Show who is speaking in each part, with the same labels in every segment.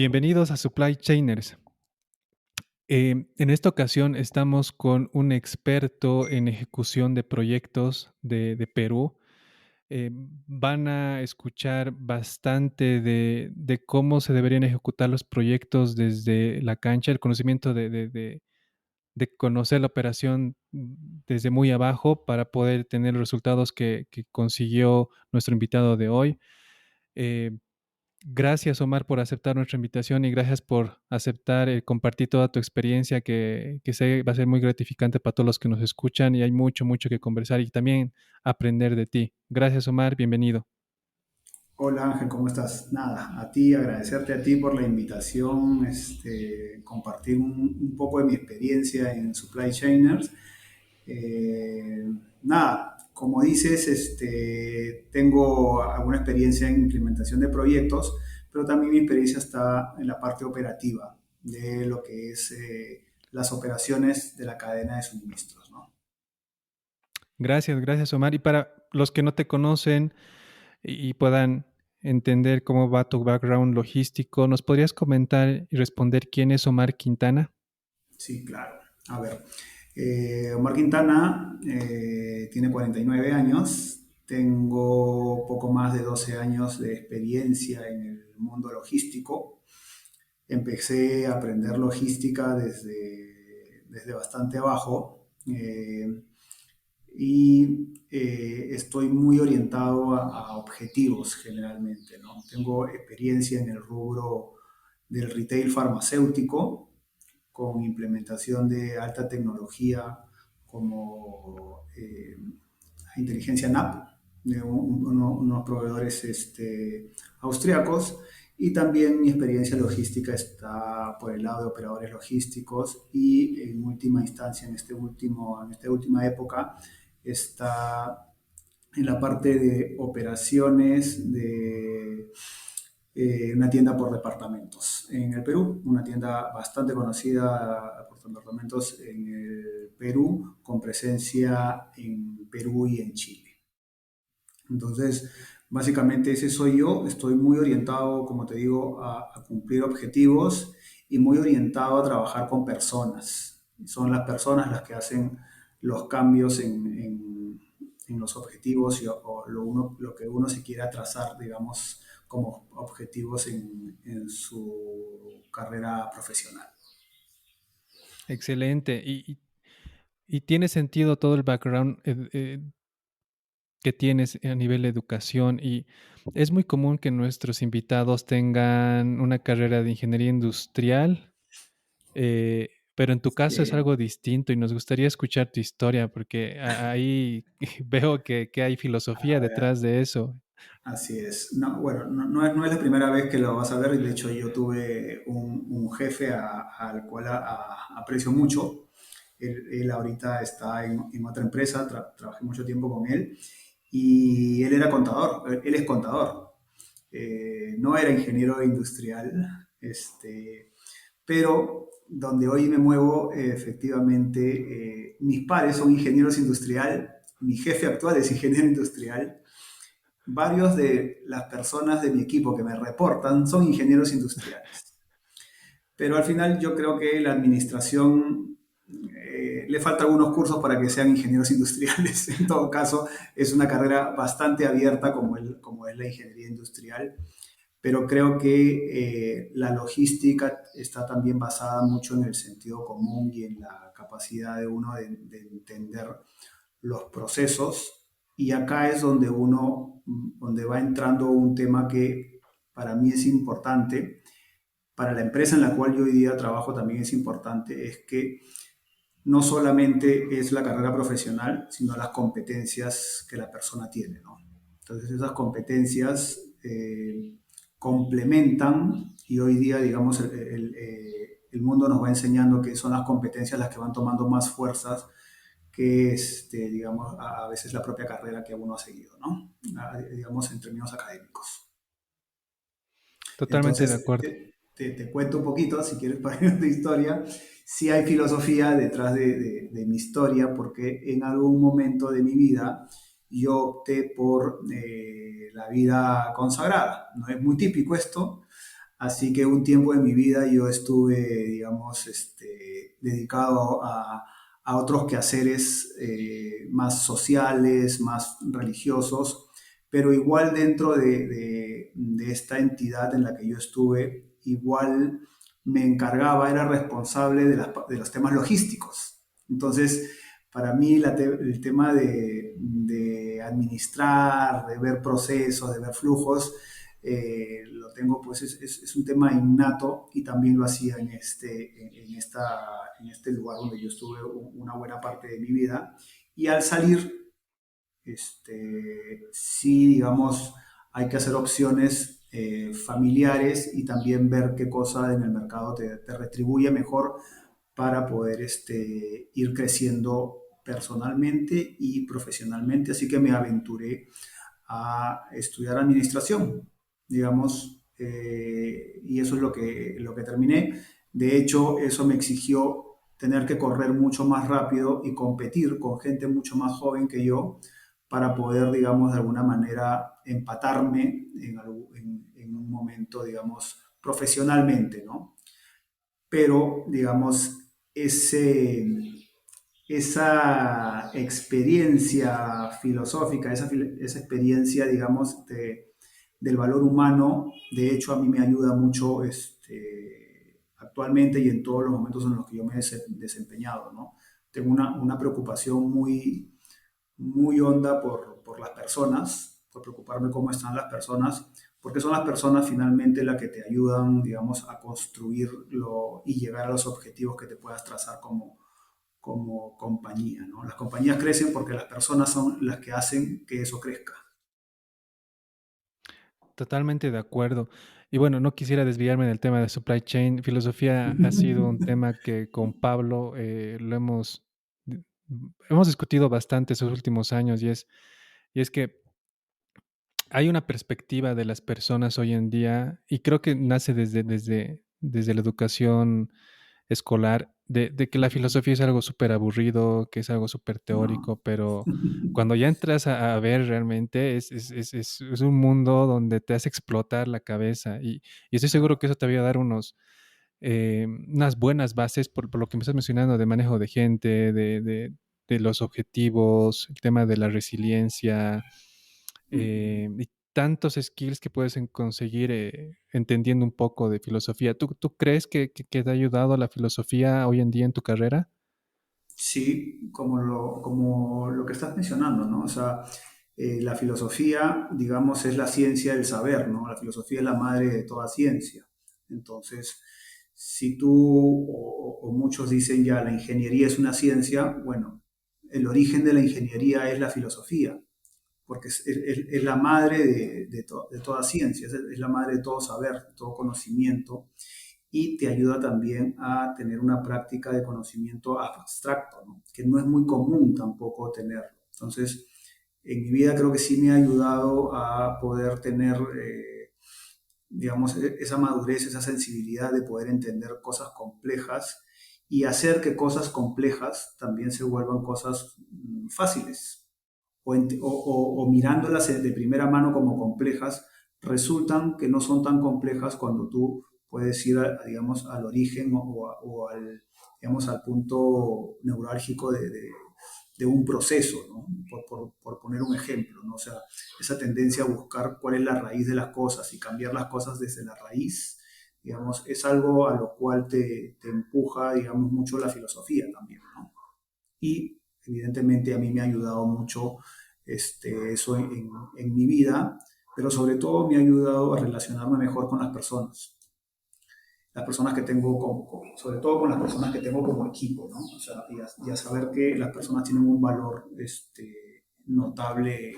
Speaker 1: Bienvenidos a Supply Chainers. En esta ocasión estamos con un experto en ejecución de proyectos de Perú. Van a escuchar bastante de cómo se deberían ejecutar los proyectos desde la cancha, el conocimiento de conocer la operación desde muy abajo para poder tener los resultados que consiguió nuestro invitado de hoy. Eh, Gracias, Omar, por aceptar nuestra invitación y gracias por aceptar compartir toda tu experiencia que sé va a ser muy gratificante para todos los que nos escuchan y hay mucho, mucho que conversar y también aprender de ti. Gracias, Omar, bienvenido.
Speaker 2: Hola Ángel, ¿cómo estás? Nada, a ti, agradecerte a ti por la invitación, compartir un poco de mi experiencia en Supply Chainers. Eh, Nada, como dices, tengo alguna experiencia en implementación de proyectos, pero también mi experiencia está en la parte operativa de lo que es las operaciones de la cadena de suministros, ¿no?
Speaker 1: Gracias, gracias, Omar. Y para los que no te conocen y puedan entender cómo va tu background logístico, ¿nos podrías comentar y responder quién es Omar Quintana?
Speaker 2: Sí, claro. A ver, Omar Quintana tiene 49 años, tengo poco más de 12 años de experiencia en el mundo logístico. Empecé a aprender logística desde bastante abajo y estoy muy orientado a objetivos generalmente, ¿no? Tengo experiencia en el rubro del retail farmacéutico con implementación de alta tecnología como inteligencia NAP de unos proveedores austriacos, y también mi experiencia logística está por el lado de operadores logísticos y en última instancia en esta última época está en la parte de operaciones de una tienda por departamentos en el Perú, una tienda bastante conocida por departamentos en el Perú, con presencia en Perú y en Chile. Entonces, básicamente ese soy yo, estoy muy orientado, como te digo, a cumplir objetivos y muy orientado a trabajar con personas. Son las personas las que hacen los cambios en los objetivos o lo que uno se quiera trazar, digamos, como objetivos en su carrera profesional.
Speaker 1: Excelente. Y tiene sentido todo el background que tienes a nivel de educación y es muy común que nuestros invitados tengan una carrera de ingeniería industrial, pero en tu caso es
Speaker 2: Sí.
Speaker 1: algo distinto y nos gustaría escuchar tu historia porque ahí veo que hay filosofía
Speaker 2: A ver,
Speaker 1: detrás de eso.
Speaker 2: así es. No, bueno, no es la primera vez que lo vas a ver. De hecho, yo tuve un jefe al cual aprecio mucho. Él ahorita está en otra empresa, trabajé mucho tiempo con él y él era contador, él es contador. No era ingeniero industrial, pero donde hoy me muevo, efectivamente, mis pares son ingenieros industrial, mi jefe actual es ingeniero industrial, varios de las personas de mi equipo que me reportan son ingenieros industriales. Pero al final yo creo que la administración le falta algunos cursos para que sean ingenieros industriales. En todo caso, es una carrera bastante abierta como es la ingeniería industrial, pero creo que la logística está también basada mucho en el sentido común y en la capacidad de uno de entender los procesos. Y acá es donde va entrando un tema que para mí es importante, para la empresa en la cual yo hoy día trabajo también es importante, es que no solamente es la carrera profesional, sino las competencias que la persona tiene, ¿no? Entonces esas competencias complementan y hoy día, digamos, el mundo nos va enseñando que son las competencias las que van tomando más fuerzas que, digamos, a veces la propia carrera que uno ha seguido, ¿no? Digamos, en términos académicos.
Speaker 1: Totalmente de
Speaker 2: Entonces,
Speaker 1: acuerdo.
Speaker 2: te cuento un poquito, si quieres, para tu historia. Sí hay filosofía detrás de mi historia, porque en algún momento de mi vida yo opté por la vida consagrada. No es muy típico esto. Así que un tiempo de mi vida yo estuve, digamos, dedicado a otros quehaceres más sociales, más religiosos, pero igual dentro de esta entidad en la que yo estuve, igual me encargaba, era responsable de los temas logísticos. Entonces, para mí el tema de administrar, de ver procesos, de ver flujos, lo tengo, pues es un tema innato y también lo hacía en este lugar donde yo estuve una buena parte de mi vida. Y al salir, sí, digamos, hay que hacer opciones familiares y también ver qué cosa en el mercado te retribuye mejor para poder ir creciendo personalmente y profesionalmente. Así que me aventuré a estudiar administración, digamos, y eso es lo que terminé. De hecho, eso me exigió tener que correr mucho más rápido y competir con gente mucho más joven que yo para poder, digamos, de alguna manera empatarme en un momento, digamos, profesionalmente, ¿no? Pero, digamos, esa experiencia filosófica, esa experiencia, digamos, del valor humano, de hecho, a mí me ayuda mucho actualmente y en todos los momentos en los que yo me he desempeñado, ¿no? Tengo una preocupación muy honda por las personas, por preocuparme cómo están las personas, porque son las personas finalmente las que te ayudan, digamos, a construirlo y llegar a los objetivos que te puedas trazar como compañía, ¿no? Las compañías crecen porque las personas son las que hacen que eso crezca.
Speaker 1: Totalmente de acuerdo. Y bueno, no quisiera desviarme del tema de supply chain. Filosofía ha sido un tema que con Pablo di- hemos discutido bastante esos últimos años y es que hay una perspectiva de las personas hoy en día y creo que nace desde la educación escolar de que la filosofía es algo súper aburrido, que es algo súper
Speaker 2: No.
Speaker 1: teórico, pero cuando ya entras a ver realmente es un mundo donde te hace explotar la cabeza y estoy seguro que eso te va a dar unas buenas bases por lo que me estás mencionando de manejo de gente, de los objetivos, el tema de la resiliencia y tantos skills que puedes conseguir entendiendo un poco de filosofía. ¿Tú crees que te ha ayudado la filosofía hoy en día en tu carrera?
Speaker 2: Sí, como lo que estás mencionando, ¿no? O sea, la filosofía, digamos, es la ciencia del saber, ¿no? La filosofía es la madre de toda ciencia. Entonces, si tú o muchos dicen ya la ingeniería es una ciencia, bueno, el origen de la ingeniería es la filosofía, porque es la madre de toda ciencia, es la madre de todo saber, de todo conocimiento y te ayuda también a tener una práctica de conocimiento abstracto, ¿no? Que no es muy común tampoco tenerlo. Entonces, en mi vida creo que sí me ha ayudado a poder tener, digamos, esa madurez, esa sensibilidad de poder entender cosas complejas y hacer que cosas complejas también se vuelvan cosas fáciles o mirándolas de primera mano como complejas, resultan que no son tan complejas cuando tú puedes ir, digamos, al origen o al, digamos, al punto neurálgico de un proceso, ¿no? Por poner un ejemplo, ¿no? O sea, esa tendencia a buscar cuál es la raíz de las cosas y cambiar las cosas desde la raíz, digamos, es algo a lo cual te empuja, digamos, mucho la filosofía también, ¿no? Y evidentemente a mí me ha ayudado mucho eso en mi vida, pero sobre todo me ha ayudado a relacionarme mejor con las personas que tengo, sobre todo con las personas que tengo como equipo, ¿no? O sea, y a saber que las personas tienen un valor notable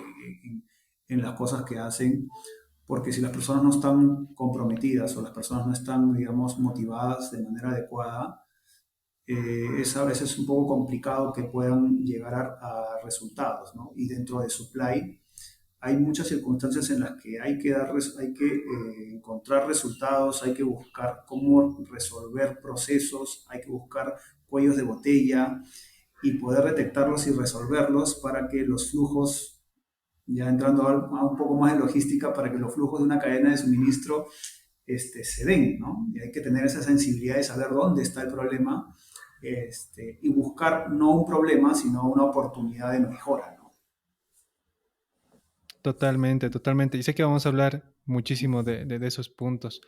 Speaker 2: en las cosas que hacen, porque si las personas no están comprometidas o las personas no están, digamos, motivadas de manera adecuada, es a veces un poco complicado que puedan llegar a resultados, ¿no? Y dentro de supply hay muchas circunstancias en las que hay que encontrar resultados, hay que buscar cómo resolver procesos, hay que buscar cuellos de botella y poder detectarlos y resolverlos para que los flujos, ya entrando a un poco más de logística, para que los flujos de una cadena de suministro se den, ¿no? Y hay que tener esa sensibilidad de saber dónde está el problema y buscar no un problema, sino una oportunidad de mejora, ¿no?
Speaker 1: Totalmente, totalmente. Y sé que vamos a hablar muchísimo de esos puntos.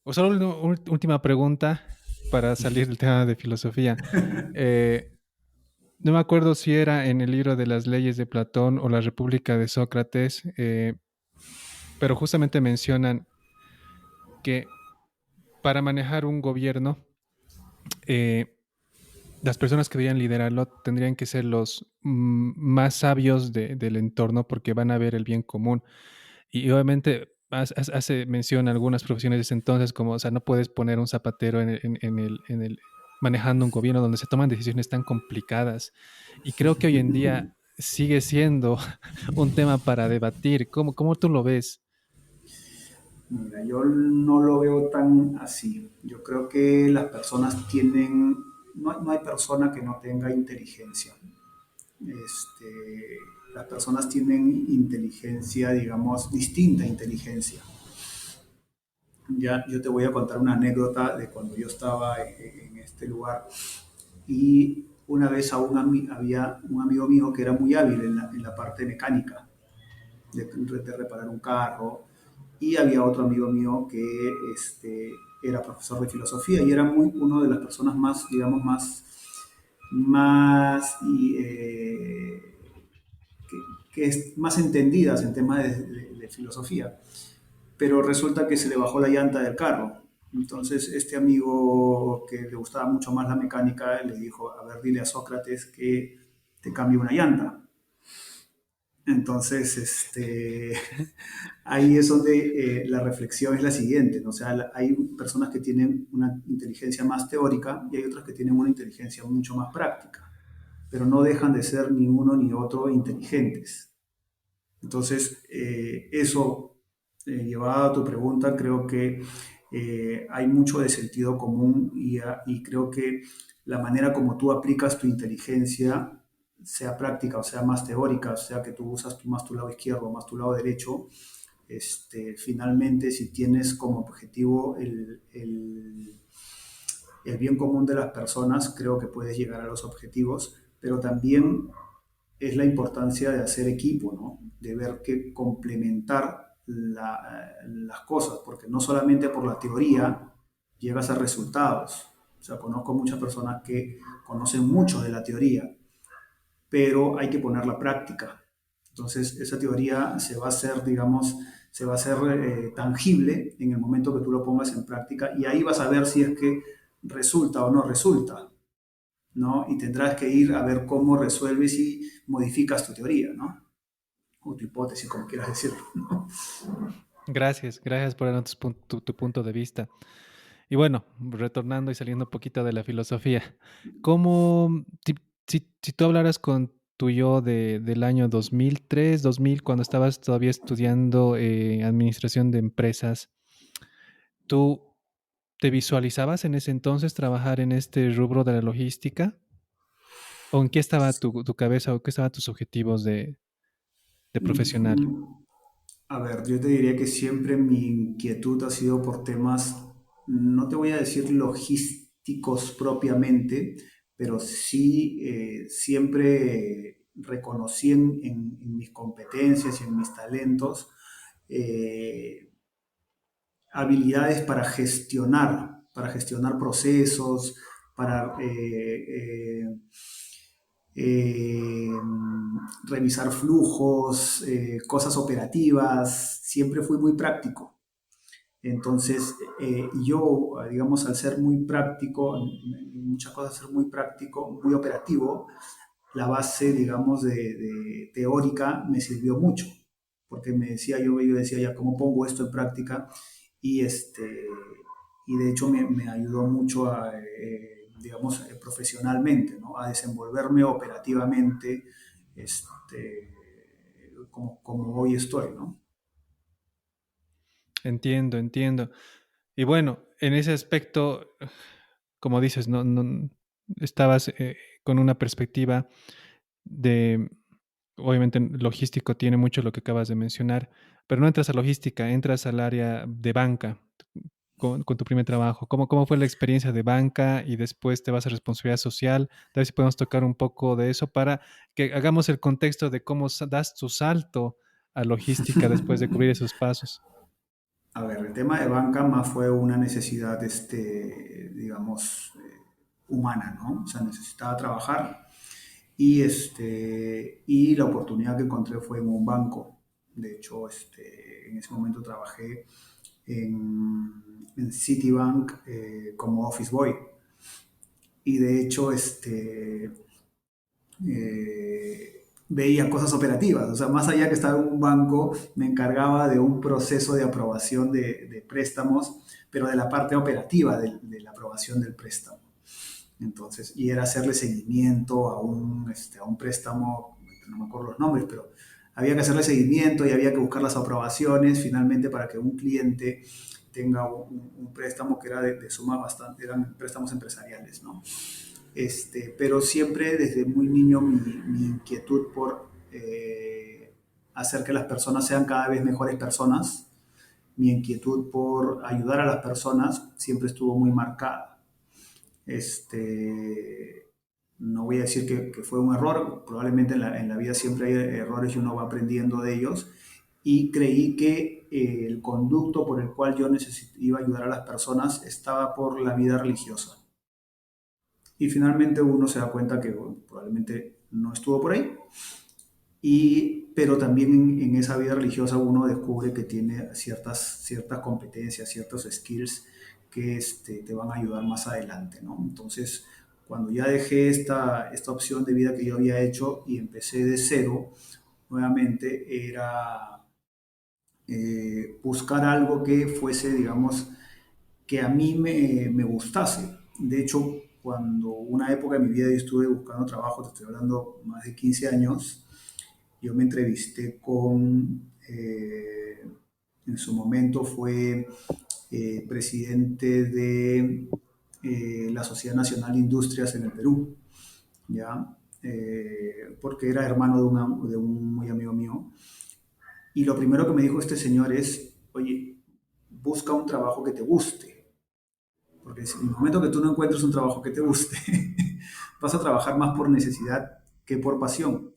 Speaker 1: O solo una última pregunta para salir del tema de filosofía. Eh, no me acuerdo si era en el libro de las leyes de Platón o la República de Sócrates, pero justamente mencionan que para manejar un gobierno, eh, las personas que deberían liderarlo tendrían que ser los más sabios del entorno porque van a ver el bien común. Y obviamente hace mención a algunas profesiones de ese entonces, como, o sea, no puedes poner un zapatero manejando un gobierno donde se toman decisiones tan complicadas. Y creo que hoy en día sigue siendo un tema para debatir. ¿Cómo tú lo ves?
Speaker 2: Mira, yo no lo veo tan así. Yo creo que las personas tienen, no hay persona que no tenga inteligencia. Las personas tienen inteligencia, digamos, distinta inteligencia. Ya yo te voy a contar una anécdota de cuando yo estaba en este lugar y una vez había un amigo mío que era muy hábil en la parte mecánica, de reparar un carro, y había otro amigo mío que era profesor de filosofía y era uno de las personas más, digamos, más que es más entendidas en temas de filosofía, pero resulta que se le bajó la llanta del carro. Entonces este amigo que le gustaba mucho más la mecánica le dijo, a ver, dile a Sócrates que te cambie una llanta. Entonces, ahí es donde la reflexión es la siguiente, ¿no? O sea, hay personas que tienen una inteligencia más teórica y hay otras que tienen una inteligencia mucho más práctica, pero no dejan de ser ni uno ni otro inteligentes. Entonces, eso, llevado a tu pregunta, creo que hay mucho de sentido común y creo que la manera como tú aplicas tu inteligencia, sea práctica o sea más teórica, o sea que tú usas más tu lado izquierdo o más tu lado derecho, finalmente si tienes como objetivo el bien común de las personas, creo que puedes llegar a los objetivos, pero también es la importancia de hacer equipo, ¿no? De ver que complementar las cosas, porque no solamente por la teoría llegas a resultados. O sea, conozco muchas personas que conocen mucho de la teoría, pero hay que poner la práctica. Entonces, esa teoría se va a hacer, digamos, se va a hacer tangible en el momento que tú lo pongas en práctica y ahí vas a ver si es que resulta o no resulta, ¿no? Y tendrás que ir a ver cómo resuelves y modificas tu teoría, ¿no? O tu hipótesis, como quieras decirlo, ¿no?
Speaker 1: Gracias, gracias por darnos tu punto de vista. Y bueno, retornando y saliendo un poquito de la filosofía, ¿cómo, si tú hablaras con tu yo del año 2003, 2000, cuando estabas todavía estudiando administración de empresas, tú te visualizabas en ese entonces trabajar en este rubro de la logística? ¿O en qué estaba tu cabeza o qué estaban tus objetivos de profesional?
Speaker 2: A ver, yo te diría que siempre mi inquietud ha sido por temas, no te voy a decir logísticos propiamente, pero sí siempre reconocí en mis competencias y en mis talentos eh, habilidades para gestionar procesos, para eh, revisar flujos, cosas operativas, siempre fui muy práctico. Entonces, yo, digamos, al ser muy práctico, en muchas cosas ser muy práctico, muy operativo, la base, digamos, de teórica me sirvió mucho, porque yo decía ya, ¿cómo pongo esto en práctica? Y, y de hecho me ayudó mucho a, digamos, profesionalmente, ¿no? A desenvolverme operativamente, como hoy estoy, ¿no?
Speaker 1: Entiendo, entiendo. Y bueno, en ese aspecto, como dices, no estabas con una perspectiva de, obviamente, logístico tiene mucho lo que acabas de mencionar, pero no entras a logística, entras al área de banca. con tu primer trabajo? ¿Cómo fue la experiencia de banca y después te vas a responsabilidad social? A ver si podemos tocar un poco de eso para que hagamos el contexto de cómo das tu salto a logística después de cubrir esos pasos.
Speaker 2: A ver, el tema de banca más fue una necesidad, digamos, humana, ¿no? O sea, necesitaba trabajar y la oportunidad que encontré fue en un banco. De hecho, en ese momento trabajé en Citibank como office boy. Y de hecho, veía cosas operativas. O sea, más allá que estaba en un banco, me encargaba de un proceso de aprobación de préstamos, pero de la parte operativa de la aprobación del préstamo. Entonces, y era hacerle seguimiento a un préstamo, no me acuerdo los nombres, pero había que hacerle seguimiento y había que buscar las aprobaciones finalmente para que un cliente tenga un préstamo que era de suma bastante, eran préstamos empresariales, ¿no? Pero siempre desde muy niño mi inquietud por hacer que las personas sean cada vez mejores personas, mi inquietud por ayudar a las personas siempre estuvo muy marcada. No voy a decir que fue un error, probablemente en la vida siempre hay errores y uno va aprendiendo de ellos, y creí que el conducto por el cual yo iba a ayudar a las personas estaba por la vida religiosa. Y finalmente uno se da cuenta que bueno, probablemente no estuvo por ahí, pero también en esa vida religiosa uno descubre que tiene ciertas competencias, ciertos skills que te van a ayudar más adelante, ¿no? Entonces, cuando ya dejé esta opción de vida que yo había hecho y empecé de cero, nuevamente era buscar algo que fuese, digamos, que a mí me gustase. De hecho, cuando una época de mi vida yo estuve buscando trabajo, te estoy hablando más de 15 años, yo me entrevisté en su momento fue presidente de la Sociedad Nacional de Industrias en el Perú, ¿ya? Porque era hermano de un muy amigo mío. Y lo primero que me dijo este señor es, oye, busca un trabajo que te guste. Porque si en el momento que tú no encuentres un trabajo que te guste, vas a trabajar más por necesidad que por pasión.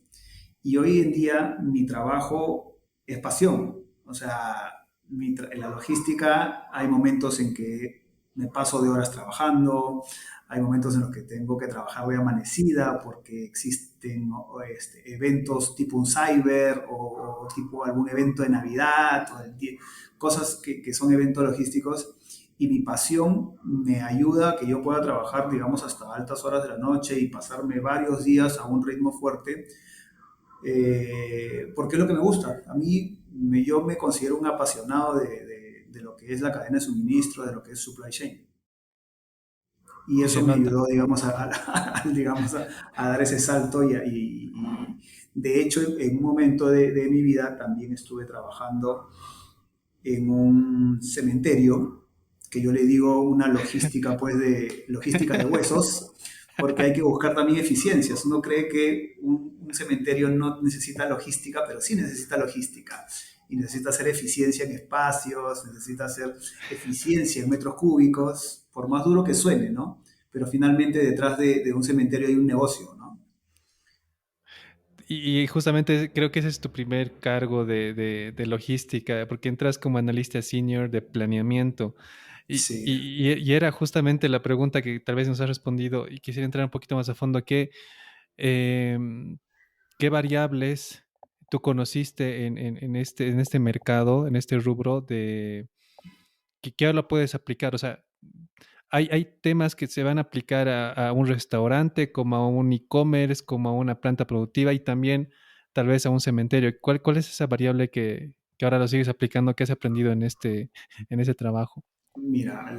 Speaker 2: Y hoy en día mi trabajo es pasión. O sea, en la logística hay momentos en que me paso de horas trabajando, hay momentos en los que tengo que trabajar de amanecida porque existen eventos tipo un cyber o tipo algún evento de Navidad, cosas que son eventos logísticos. Y mi pasión me ayuda a que yo pueda trabajar, digamos, hasta altas horas de la noche y pasarme varios días a un ritmo fuerte porque es lo que me gusta. Yo me considero un apasionado de lo que es la cadena de suministro, de lo que es supply chain. Y
Speaker 1: Y se
Speaker 2: eso me
Speaker 1: nota.
Speaker 2: ayudó, digamos, digamos, a dar ese salto y de hecho, en un momento de mi vida también estuve trabajando en un cementerio, que yo le digo una logística, pues, de logística de huesos, porque hay que buscar también eficiencias. Uno cree que un cementerio no necesita logística, pero sí necesita logística. Y necesita hacer eficiencia en espacios, necesita hacer eficiencia en metros cúbicos, por más duro que suene, ¿no? Pero finalmente detrás de un cementerio hay un negocio, ¿no?
Speaker 1: Y justamente creo que ese es tu primer cargo de logística, porque entras como analista senior de planeamiento.
Speaker 2: Sí.
Speaker 1: Y era justamente la pregunta que tal vez nos has respondido y quisiera entrar un poquito más a fondo. Em, ¿Qué variables tú conociste en este mercado, en este rubro que ahora lo puedes aplicar? O sea, hay temas que se van a aplicar a un restaurante, como a un e-commerce, como a una planta productiva y también tal vez a un cementerio. ¿Cuál es esa variable que ahora lo sigues aplicando, que has aprendido en ese trabajo?
Speaker 2: Mira,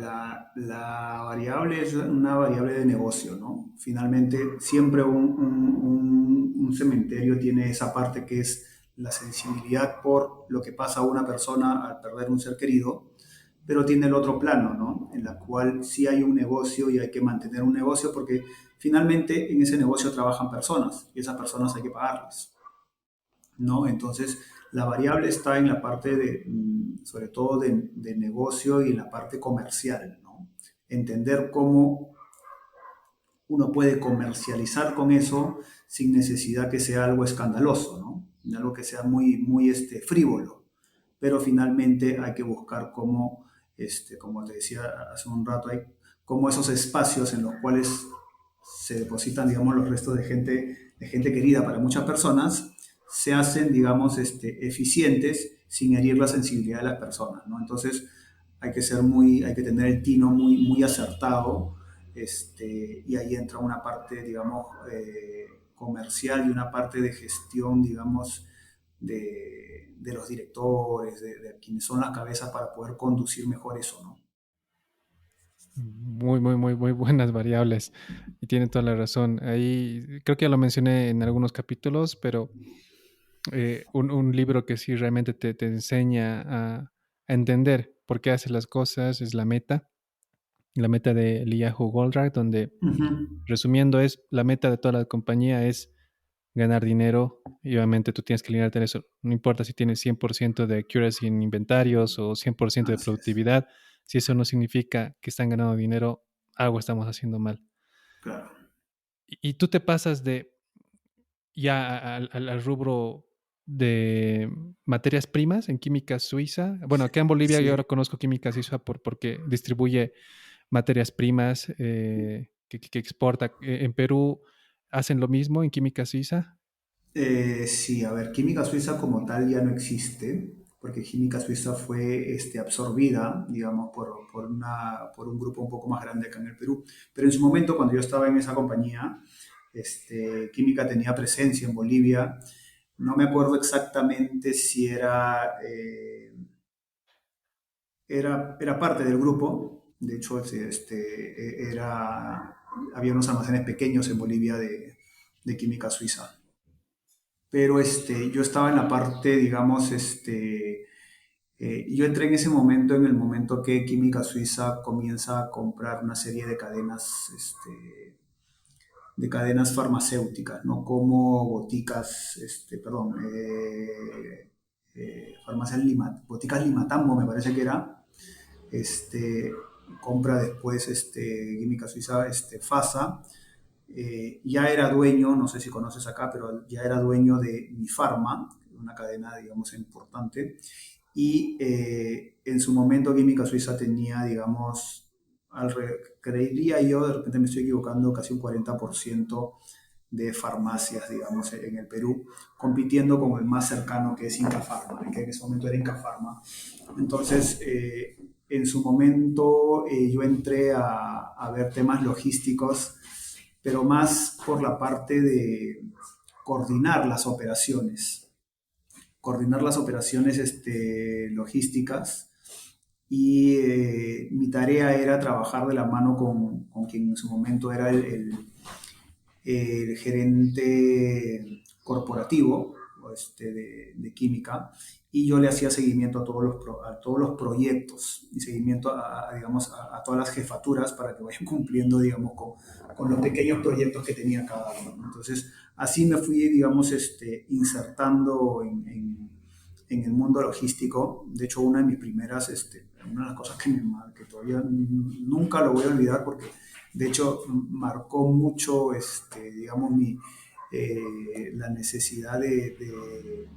Speaker 2: la variable es una variable de negocio, ¿no? Finalmente, siempre un cementerio tiene esa parte que es la sensibilidad por lo que pasa a una persona al perder un ser querido, pero tiene el otro plano, ¿no? En la cual sí hay un negocio y hay que mantener un negocio porque finalmente en ese negocio trabajan personas y esas personas hay que pagarlas. ¿No? Entonces, La variable está en la parte de, sobre todo de negocio y en la parte comercial, ¿no? Entender cómo uno puede comercializar con eso sin necesidad que sea algo escandaloso, ¿no? Algo que sea muy frívolo. Pero finalmente hay que buscar cómo, como te decía hace un rato, hay como esos espacios en los cuales se depositan, digamos, los restos de gente querida para muchas personas, se hacen, digamos, eficientes sin herir la sensibilidad de las personas, ¿no? Entonces hay que tener el tino muy acertado, y ahí entra una parte, digamos, comercial y una parte de gestión, digamos, de los directores, de quienes son las cabezas para poder conducir mejor eso, ¿no?
Speaker 1: Muy buenas variables. Y tiene toda la razón. Ahí creo que ya lo mencioné en algunos capítulos, pero un libro que sí realmente te enseña a entender por qué haces las cosas es la meta de Eliyahu Goldratt, donde
Speaker 2: Ujú.
Speaker 1: resumiendo es la meta de toda la compañía es ganar dinero y obviamente tú tienes que alinearte en eso. No importa si tienes 100% de accuracy en inventarios o 100% de
Speaker 2: Así es,
Speaker 1: productividad, si eso no significa que están ganando dinero, algo estamos haciendo mal.
Speaker 2: claro.
Speaker 1: Y tú te pasas de ya al rubro de materias primas en química suiza. Bueno, acá en Bolivia yo
Speaker 2: Sí.
Speaker 1: ahora conozco química suiza porque distribuye materias primas que exporta. En Perú hacen lo mismo en química suiza.
Speaker 2: Sí, a ver, Química Suiza como tal ya no existe, porque Química Suiza fue absorbida, digamos, por un grupo un poco más grande acá en el Perú. Pero en su momento, cuando yo estaba en esa compañía, Química tenía presencia en Bolivia. No me acuerdo exactamente si era parte del grupo. De hecho, había unos almacenes pequeños en Bolivia de Química Suiza, pero yo estaba en la parte, digamos, yo entré en ese momento, en el momento que Química Suiza comienza a comprar una serie de cadenas farmacéuticas, ¿no? Como boticas, perdón, farmacias boticas Limatambo, me parece que era, este, compra después Química Suiza, FASA, ya era dueño, no sé si conoces acá, pero ya era dueño de Mi Pharma, una cadena, digamos, importante. Y en su momento Química Suiza tenía, digamos, creería yo, de repente me estoy equivocando, casi un 40% de farmacias, digamos, en el Perú, compitiendo con el más cercano que es Inca Pharma, que en ese momento era Inca Pharma. Entonces, en su momento yo entré a ver temas logísticos, pero más por la parte de coordinar las operaciones, logísticas. Y mi tarea era trabajar de la mano con quien en su momento era el gerente corporativo de química, y yo le hacía seguimiento a todos los proyectos y seguimiento digamos, a todas las jefaturas para que vayan cumpliendo, digamos, con los pequeños proyectos que tenía cada uno, ¿no? Entonces, así me fui, digamos, insertando en el mundo logístico. De hecho, una de las cosas que todavía nunca lo voy a olvidar, porque de hecho marcó mucho, digamos, la necesidad de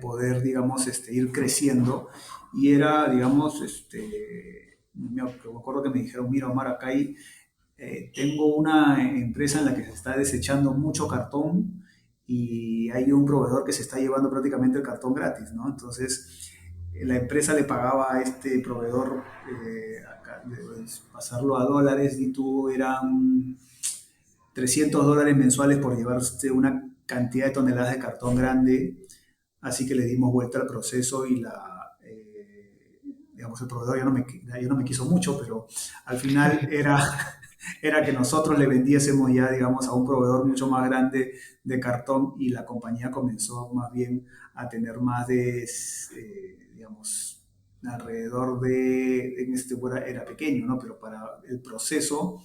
Speaker 2: poder, digamos, ir creciendo. Y era, digamos, me acuerdo que me dijeron, mira, Omar, acá tengo una empresa en la que se está desechando mucho cartón y hay un proveedor que se está llevando prácticamente el cartón gratis, ¿no? Entonces, la empresa le pagaba a este proveedor, pasarlo a dólares, y tú eran $300 mensuales por llevarse una cantidad de toneladas de cartón grande. Así que le dimos vuelta al proceso y digamos, el proveedor ya no me quiso mucho, pero al final era que nosotros le vendiésemos ya, digamos, a un proveedor mucho más grande de cartón, y la compañía comenzó más bien a tener más digamos, alrededor era pequeño, ¿no? Pero para el proceso,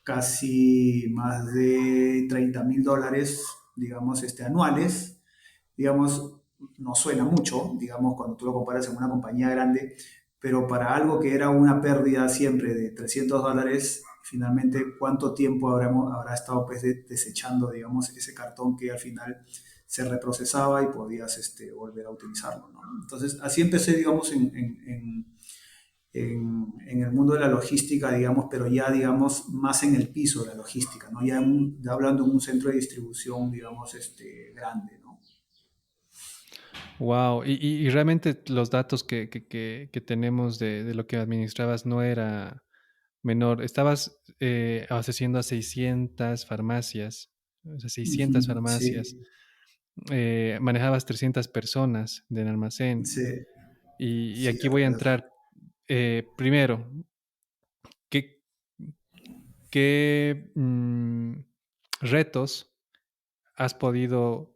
Speaker 2: casi más de $30,000, digamos, anuales, digamos, no suena mucho, digamos, cuando tú lo comparas en una compañía grande, pero para algo que era una pérdida siempre de $300, finalmente, ¿cuánto tiempo habrá estado pues, desechando, digamos, ese cartón que al final se reprocesaba y podías volver a utilizarlo, ¿no? Entonces, así empecé, digamos, en el mundo de la logística, digamos, pero ya, digamos, más en el piso de la logística, ¿no? Ya hablando de un centro de distribución, digamos, grande, ¿no?
Speaker 1: Wow, y realmente los datos que tenemos de lo que administrabas no era menor. Estabas abasteciendo a 600 farmacias, o sea, 600
Speaker 2: Ujú,
Speaker 1: farmacias.
Speaker 2: sí,
Speaker 1: Manejabas 300 personas del almacén.
Speaker 2: sí,
Speaker 1: Y
Speaker 2: sí,
Speaker 1: aquí
Speaker 2: es
Speaker 1: voy a
Speaker 2: verdad.
Speaker 1: entrar. Primero, ¿qué, qué retos has podido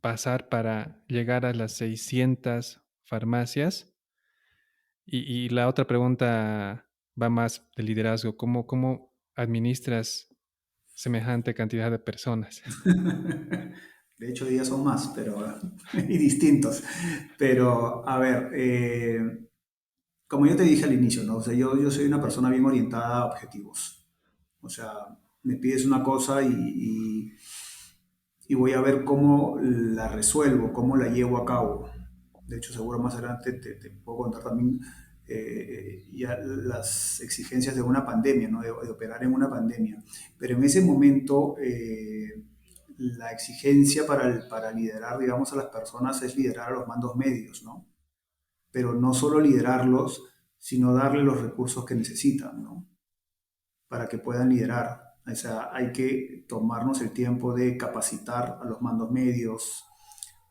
Speaker 1: pasar para llegar a las 600 farmacias? Y la otra pregunta va más de liderazgo. ¿Cómo administras semejante cantidad de personas?
Speaker 2: De hecho, días son más, pero y distintos. Pero, a ver, como yo te dije al inicio, ¿no? O sea, yo soy una persona bien orientada a objetivos. O sea, me pides una cosa y voy a ver cómo la resuelvo, cómo la llevo a cabo. De hecho, seguro más adelante te puedo contar también ya las exigencias de una pandemia, ¿no? De operar en una pandemia. Pero en ese momento, la exigencia para liderar, digamos, a las personas es liderar a los mandos medios, ¿no? Pero no solo liderarlos, sino darle los recursos que necesitan, ¿no? Para que puedan liderar. O sea, hay que tomarnos el tiempo de capacitar a los mandos medios,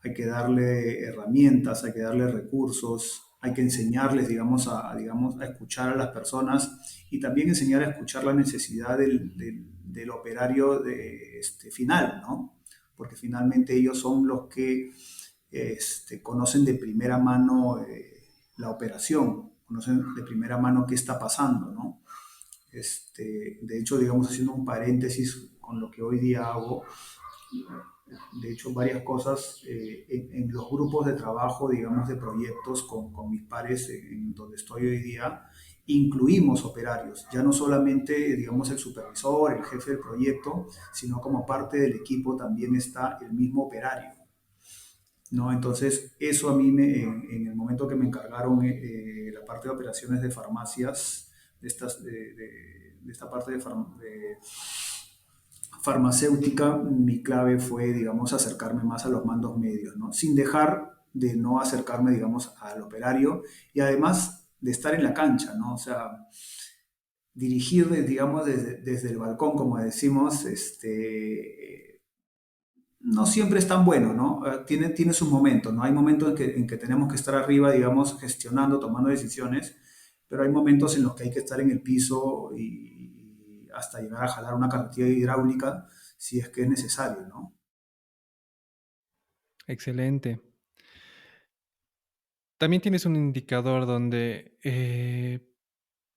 Speaker 2: hay que darle herramientas, hay que darle recursos, hay que enseñarles, digamos, a escuchar a las personas y también enseñar a escuchar la necesidad del operario final, ¿no? Porque finalmente ellos son los que conocen de primera mano la operación, conocen de primera mano qué está pasando, ¿no? De hecho, digamos, haciendo un paréntesis con lo que hoy día hago, de hecho, varias cosas en los grupos de trabajo, digamos, de proyectos con mis pares en donde estoy hoy día, incluimos operarios, ya no solamente, digamos, el supervisor, el jefe del proyecto, sino como parte del equipo también está el mismo operario, ¿no? Entonces, eso a mí, en el momento que me encargaron la parte de operaciones de farmacias, de esta parte de farmacéutica, mi clave fue, digamos, acercarme más a los mandos medios, ¿no? Sin dejar de no acercarme, digamos, al operario y además de estar en la cancha, ¿no? O sea, dirigir, digamos, desde el balcón, como decimos, no siempre es tan bueno, ¿no? Tiene sus momentos, ¿no? Hay momentos en que tenemos que estar arriba, digamos, gestionando, tomando decisiones, pero hay momentos en los que hay que estar en el piso y hasta llegar a jalar una carretilla hidráulica si es que es necesario, ¿no?
Speaker 1: Excelente. También tienes un indicador donde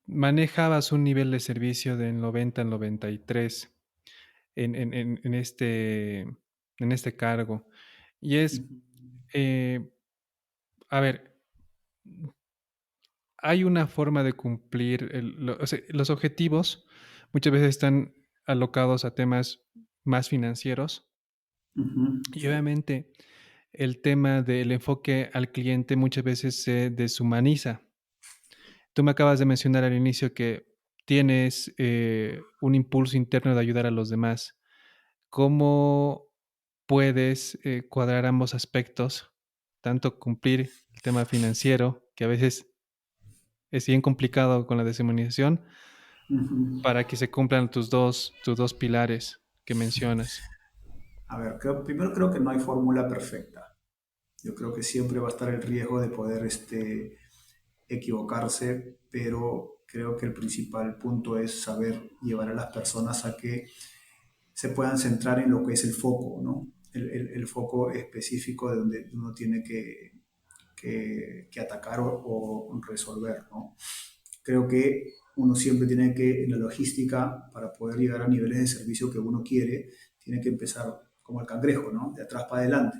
Speaker 1: manejabas un nivel de servicio del 90 al 93 en este cargo. Y es,
Speaker 2: Ujú,
Speaker 1: eh, a ver, hay una forma de cumplir o sea, los objetivos muchas veces están alocados a temas más financieros
Speaker 2: ujú,
Speaker 1: y
Speaker 2: sí.
Speaker 1: obviamente el tema del enfoque al cliente muchas veces se deshumaniza. Tú me acabas de mencionar al inicio que tienes un impulso interno de ayudar a los demás. ¿Cómo puedes cuadrar ambos aspectos? Tanto cumplir el tema financiero, que a veces es bien complicado con la deshumanización,
Speaker 2: Ujú.
Speaker 1: para que se cumplan tus dos pilares que mencionas.
Speaker 2: A ver, primero creo que no hay fórmula perfecta. Yo creo que siempre va a estar el riesgo de poder equivocarse, pero creo que el principal punto es saber llevar a las personas a que se puedan centrar en lo que es el foco, ¿no? El foco específico de donde uno tiene que atacar o resolver, ¿no? Creo que uno siempre tiene que, en la logística, para poder llegar a niveles de servicio que uno quiere, tiene que empezar como el cangrejo, ¿no? De atrás para adelante.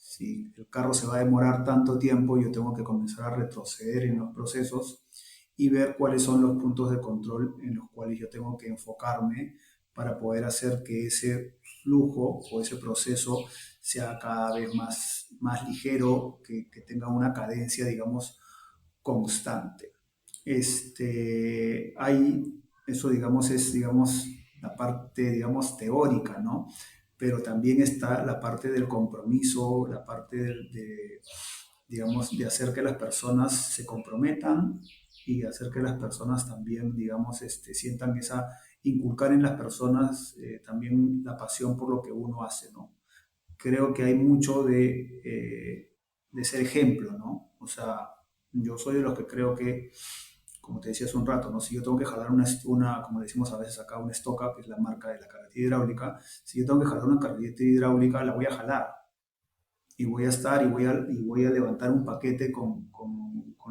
Speaker 2: Si el carro se va a demorar tanto tiempo, yo tengo que comenzar a retroceder en los procesos y ver cuáles son los puntos de control en los cuales yo tengo que enfocarme para poder hacer que ese flujo o ese proceso sea cada vez más ligero, que tenga una cadencia, digamos, constante. Eso, digamos, es, digamos, la parte, digamos, teórica, ¿no? Pero también está la parte del compromiso, la parte digamos, de hacer que las personas se comprometan y hacer que las personas también, digamos, sientan inculcar en las personas también la pasión por lo que uno hace, ¿no? Creo que hay mucho de ser ejemplo, ¿no? O sea, yo soy de los que creo que, como te decía hace un rato, ¿no? Si yo tengo que jalar como decimos a veces acá, una estoca, que es la marca de la carretilla hidráulica, si yo tengo que jalar una carretilla hidráulica, la voy a jalar y voy a estar y voy a levantar un paquete con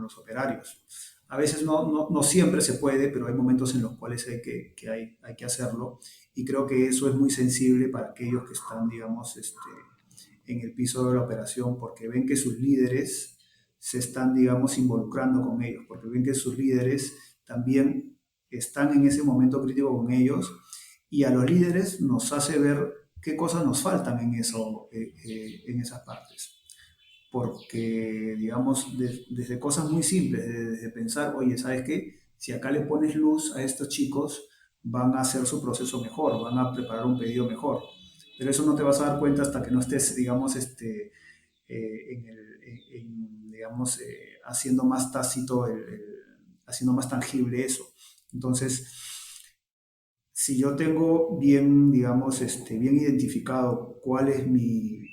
Speaker 2: los operarios. A veces no siempre se puede, pero hay momentos en los cuales hay que hacerlo y creo que eso es muy sensible para aquellos que están, digamos, en el piso de la operación porque ven que sus líderes se están, digamos, involucrando con ellos, porque ven que sus líderes también están en ese momento crítico con ellos y a los líderes nos hace ver qué cosas nos faltan en esas partes. Porque, digamos, desde cosas muy simples, desde pensar, oye, ¿sabes qué? Si acá le pones luz a estos chicos, van a hacer su proceso mejor, van a preparar un pedido mejor. Pero eso no te vas a dar cuenta hasta que no estés, digamos, digamos, haciendo más tácito, haciendo más tangible eso. Entonces, si yo tengo bien, digamos, bien identificado cuál es mi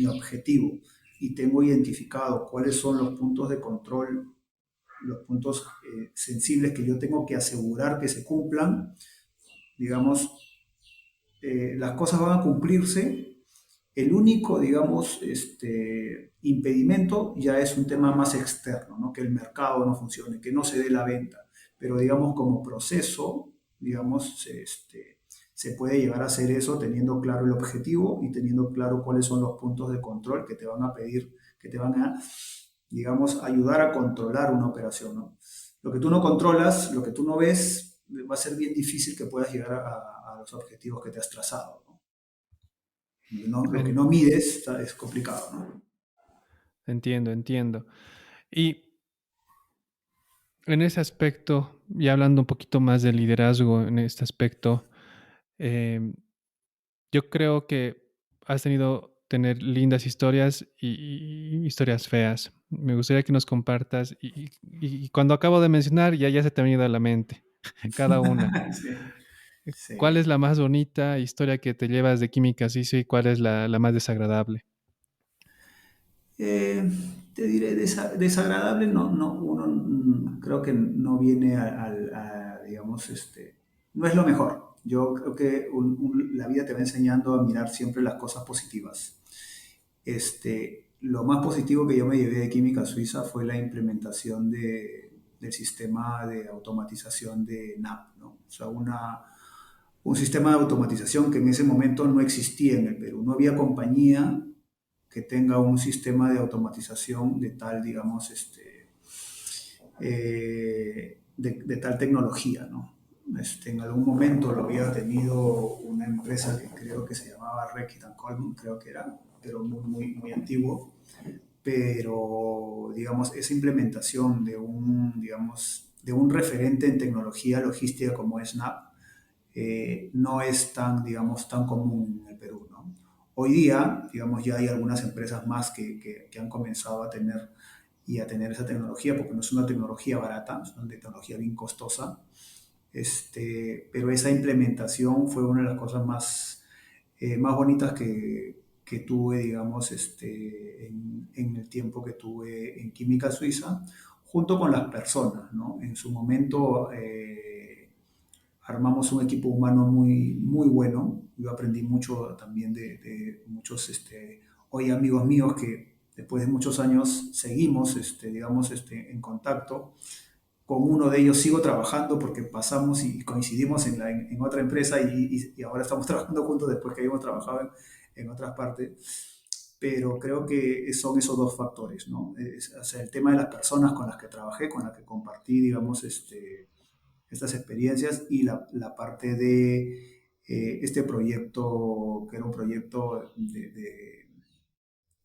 Speaker 2: objetivo y tengo identificado cuáles son los puntos de control, los puntos sensibles que yo tengo que asegurar que se cumplan, digamos, las cosas van a cumplirse. El único, digamos, impedimento ya es un tema más externo, ¿no? Que el mercado no funcione, que no se dé la venta. Pero, digamos, como proceso, digamos, se puede llegar a hacer eso teniendo claro el objetivo y teniendo claro cuáles son los puntos de control que te van a pedir, que te van a, digamos, ayudar a controlar una operación, ¿no? Lo que tú no controlas, lo que tú no ves, va a ser bien difícil que puedas llegar a los objetivos que te has trazado, ¿no? Lo que
Speaker 1: En-
Speaker 2: no mides es complicado, ¿no?
Speaker 1: Entiendo, entiendo. Y en ese aspecto, y hablando un poquito más de liderazgo en este aspecto, em, yo creo que has tenido tener lindas historias y historias feas. Me gustaría que nos compartas y cuando acabo de mencionar ya se te ha venido a la mente cada una.
Speaker 2: Sí,
Speaker 1: ¿Cuál es
Speaker 2: sí.
Speaker 1: la más bonita historia que te llevas de Química Suiza y cuál es la más desagradable?
Speaker 2: Eh, Te diré, desagradable, uno creo que no viene digamos, no es lo mejor. Yo creo que la vida te va enseñando a mirar siempre las cosas positivas. Lo más positivo que yo me llevé de Química Suiza fue la implementación del sistema de automatización de NAP, ¿no? O sea, un sistema de automatización que en ese momento no existía en el Perú. No había compañía que tenga un sistema de automatización de tal, digamos, de tal tecnología, ¿no? En algún momento lo había tenido una empresa que creo que se llamaba Reckitt Coleman, creo que era, pero muy antiguo. Pero, digamos, esa implementación digamos, de un referente en tecnología logística como es SNAP, no es tan, digamos, tan común en el Perú, ¿no? Hoy día, digamos, ya hay algunas empresas más que han comenzado a tener esa tecnología, porque no es una tecnología barata, es una tecnología bien costosa, pero esa implementación fue una de las cosas más bonitas que tuve, digamos, en el tiempo que tuve en Química Suiza, junto con las personas, ¿no? En su momento armamos un equipo humano muy bueno. Yo aprendí mucho también de muchos hoy amigos míos que después de muchos años seguimos, digamos, en contacto. Con uno de ellos sigo trabajando porque pasamos y coincidimos en otra empresa y ahora estamos trabajando juntos después que habíamos trabajado en otras partes. pero creo que son esos dos factores, ¿no? O sea, el tema de las personas con las que trabajé, con las que compartí, digamos, estas experiencias y la parte de este proyecto, que era un proyecto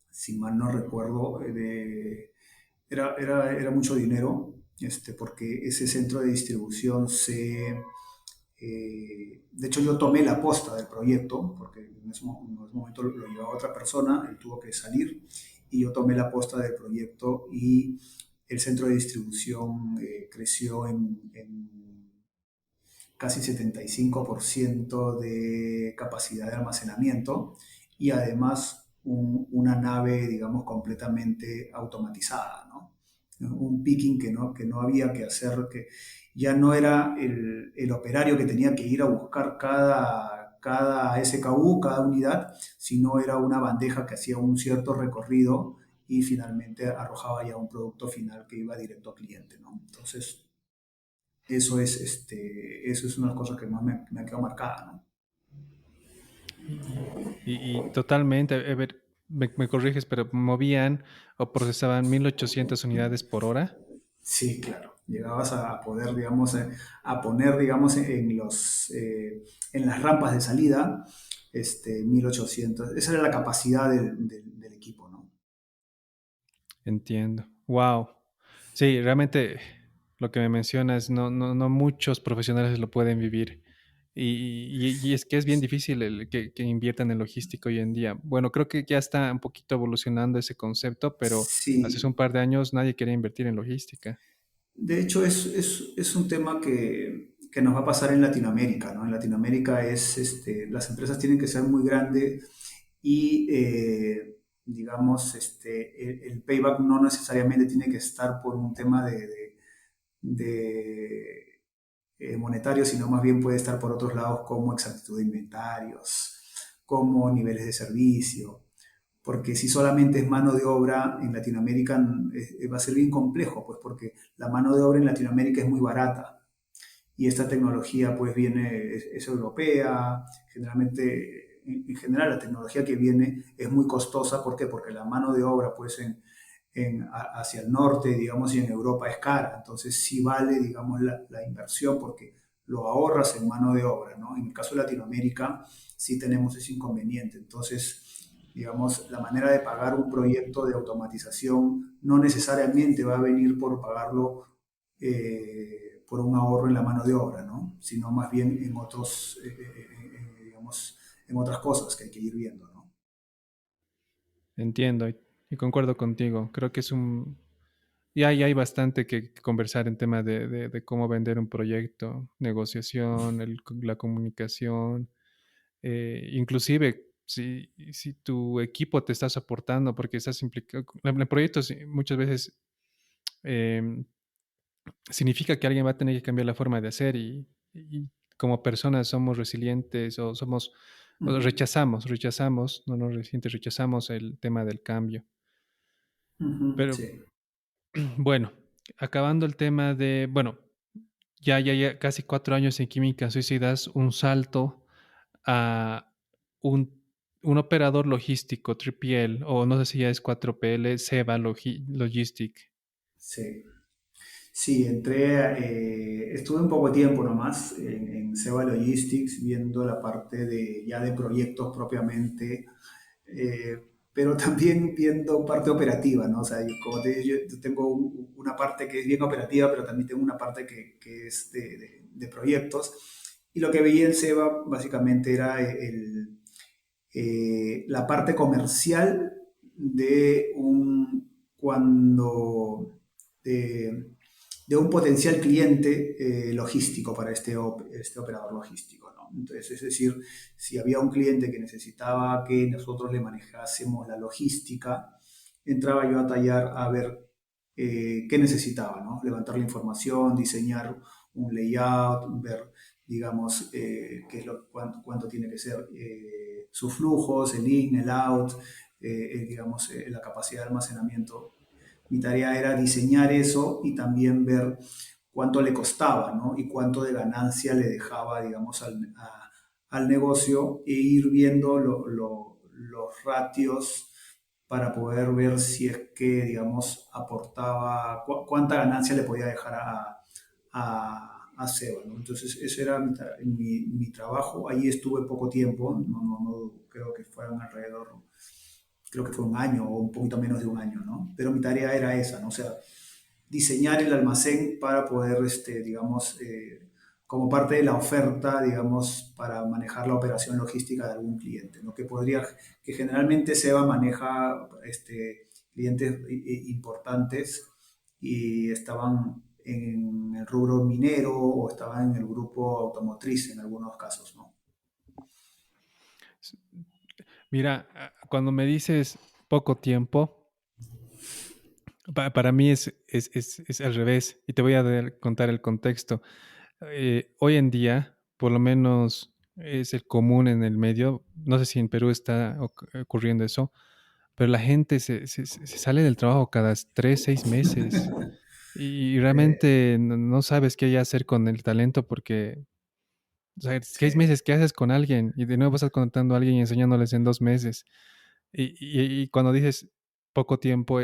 Speaker 2: si mal no recuerdo, era mucho dinero, porque ese centro de distribución de hecho, yo tomé la posta del proyecto, porque en ese momento lo llevaba otra persona, él tuvo que salir, y yo tomé la posta del proyecto y el centro de distribución creció en casi 75% de capacidad de almacenamiento y además una nave, digamos, completamente automatizada, ¿no? Un picking que no había que hacer, que ya no era el operario que tenía que ir a buscar cada SKU, cada unidad, sino era una bandeja que hacía un cierto recorrido y finalmente arrojaba ya un producto final que iba directo al cliente, ¿no? Entonces, eso es una de las cosas que más me ha quedado marcada, ¿no?
Speaker 1: Y totalmente, a ver, me corriges, pero movían o procesaban 1800 unidades por hora.
Speaker 2: Sí, claro. Llegabas a poder, digamos, a poner, digamos, en las rampas de salida, 1800. Esa era la capacidad del equipo, ¿no?
Speaker 1: Entiendo. Wow. Sí, realmente lo que me mencionas, no muchos profesionales lo pueden vivir. Y es que es bien difícil que inviertan en logística hoy en día. Bueno, creo que ya está un poquito evolucionando ese concepto, pero hace un
Speaker 2: Sí,
Speaker 1: par de años nadie quería invertir en logística.
Speaker 2: de hecho es un tema que nos va a pasar en Latinoamérica, ¿no? En Latinoamérica las empresas tienen que ser muy grandes y, digamos, el payback no necesariamente tiene que estar por un tema de monetario, sino más bien puede estar por otros lados como exactitud de inventarios, como niveles de servicio, porque si solamente es mano de obra en Latinoamérica va a ser bien complejo, pues porque la mano de obra en Latinoamérica es muy barata y esta tecnología pues viene, es europea, generalmente, en general la tecnología que viene es muy costosa, ¿por qué? Porque la mano de obra pues hacia el norte, digamos, y en Europa es cara, entonces sí vale, digamos, la inversión porque lo ahorras en mano de obra, ¿no? En el caso de Latinoamérica sí tenemos ese inconveniente, entonces, digamos, la manera de pagar un proyecto de automatización no necesariamente va a venir por pagarlo por un ahorro en la mano de obra, ¿no? Sino más bien en otros, digamos, en otras cosas que hay que ir viendo, ¿no?
Speaker 1: Entiendo y concuerdo contigo. Creo que es un... Ya hay bastante que conversar en tema de cómo vender un proyecto, negociación, la comunicación, inclusive si tu equipo te está soportando porque estás implicado en proyectos, muchas veces eh, significa que alguien va a tener que cambiar la forma de hacer y como personas somos resilientes o somos, o
Speaker 2: Ujú,
Speaker 1: rechazamos, no resilientes, rechazamos el tema del cambio.
Speaker 2: ujú,
Speaker 1: Pero
Speaker 2: sí,
Speaker 1: bueno, acabando el tema de, bueno, ya casi 4 años en química suicidas un salto a un, un operador logístico, 3PL, o no sé si ya es 4PL, SEBA Logistic.
Speaker 2: sí. Sí, estuve un poco tiempo nomás en Seba Logistics viendo la parte ya de proyectos propiamente, pero también viendo parte operativa, ¿no? O sea, como te digo, yo tengo una parte que es bien operativa, pero también tengo una parte que es de proyectos. Y lo que veía en Seba básicamente era la parte comercial cuando de un potencial cliente logístico para este operador logístico, ¿no? Entonces, es decir, si había un cliente que necesitaba que nosotros le manejásemos la logística, entraba yo a tallar a ver qué necesitaba, ¿no? Levantar la información, diseñar un layout, ver, digamos, qué es cuánto tiene que ser sus flujos, el in, el out, digamos, la capacidad de almacenamiento. Mi tarea era diseñar eso y también ver cuánto le costaba, ¿no? Y cuánto de ganancia le dejaba, digamos, al negocio e ir viendo los ratios para poder ver si es que, digamos, aportaba, cuánta ganancia le podía dejar a Seba, ¿no? Entonces, ese era mi trabajo. Ahí estuve poco tiempo, no creo que fueron alrededor, creo que fue un año o un poquito menos de un año, ¿no? Pero mi tarea era esa, ¿no? O sea, diseñar el almacén para poder, digamos, como parte de la oferta, digamos, para manejar la operación logística de algún cliente, ¿no? Que generalmente Seba maneja clientes importantes y estaban en el rubro minero o estaban en el grupo automotriz en algunos casos, ¿no?
Speaker 1: S- Mira, cuando me dices poco tiempo, para mí es al revés y te voy a contar el contexto. Hoy en día, por lo menos es el común en el medio, no sé si en Perú está ocurriendo eso, pero la gente se sale del trabajo cada 3, 6 meses y realmente no sabes qué hacer con el talento porque, o sea,
Speaker 2: Sí,
Speaker 1: 6 meses, ¿qué haces con alguien? Y de nuevo estás contratando a alguien y enseñándoles en 2 meses. Y cuando dices poco tiempo,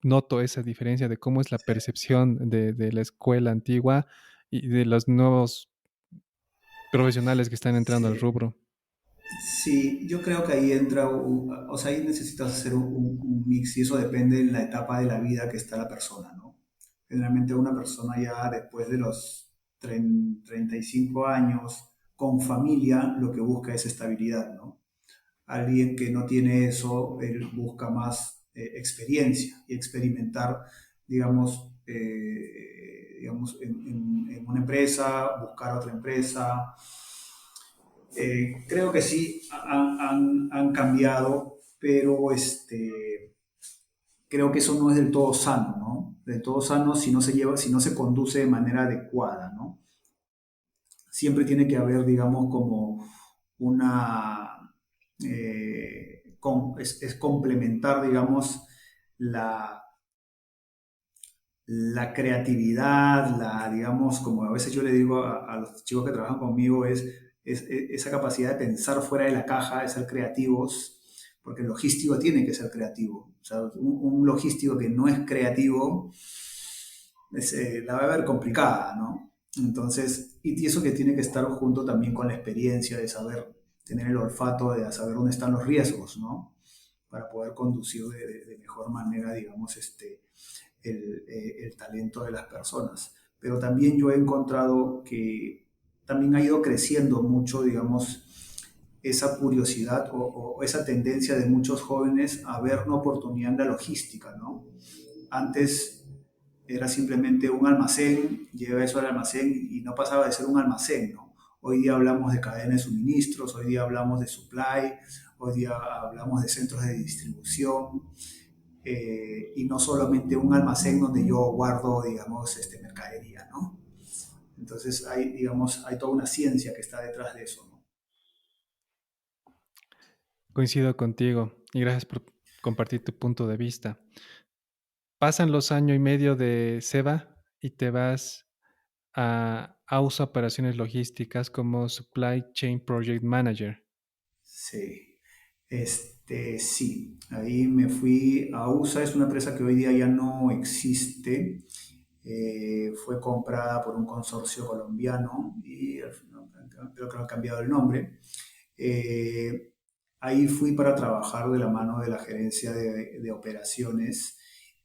Speaker 1: noto esa diferencia de cómo es la
Speaker 2: sí,
Speaker 1: percepción de la escuela antigua y de los nuevos profesionales que están entrando al
Speaker 2: sí.
Speaker 1: rubro.
Speaker 2: Sí, yo creo que ahí entra, o sea, ahí necesitas hacer un mix y eso depende de la etapa de la vida que está la persona, ¿no? Generalmente una persona ya después de los 35 años, con familia, lo que busca es estabilidad, ¿no? Alguien que no tiene eso, él busca más experiencia y experimentar, digamos en una empresa, buscar otra empresa. Creo que sí han cambiado, pero creo que eso no es del todo sano, ¿no? Del todo sano si no se lleva, si no se conduce de manera adecuada, ¿no? Siempre tiene que haber, digamos, como una... es complementar, digamos, la, la creatividad, digamos, como a veces yo le digo a los chicos que trabajan conmigo, es esa capacidad de pensar fuera de la caja, de ser creativos, porque el logístico tiene que ser creativo. O sea, un logístico que no es creativo la va a ver complicada, ¿no? Entonces, y eso que tiene que estar junto también con la experiencia de saber, tener el olfato de saber dónde están los riesgos, ¿no? Para poder conducir de mejor manera, digamos, el talento de las personas. Pero también yo he encontrado que también ha ido creciendo mucho, digamos, esa curiosidad o esa tendencia de muchos jóvenes a ver una oportunidad en la logística, ¿no? Antes era simplemente un almacén, lleva eso al almacén y no pasaba de ser un almacén, ¿no? Hoy día hablamos de cadena de suministros, hoy día hablamos de supply, hoy día hablamos de centros de distribución, y no solamente un almacén donde yo guardo, digamos, mercadería, ¿no? Entonces hay, digamos, hay toda una ciencia que está detrás de eso, ¿no?
Speaker 1: Coincido contigo y gracias por compartir tu punto de vista. Pasan los año y medio de SEBA y te vas a AUSA Operaciones Logísticas como Supply Chain Project Manager.
Speaker 2: Sí, sí, ahí me fui a USA, es una empresa que hoy día ya no existe. Fue comprada por un consorcio colombiano y al final creo que han cambiado el nombre. Eh, Ahí fui para trabajar de la mano de la gerencia de operaciones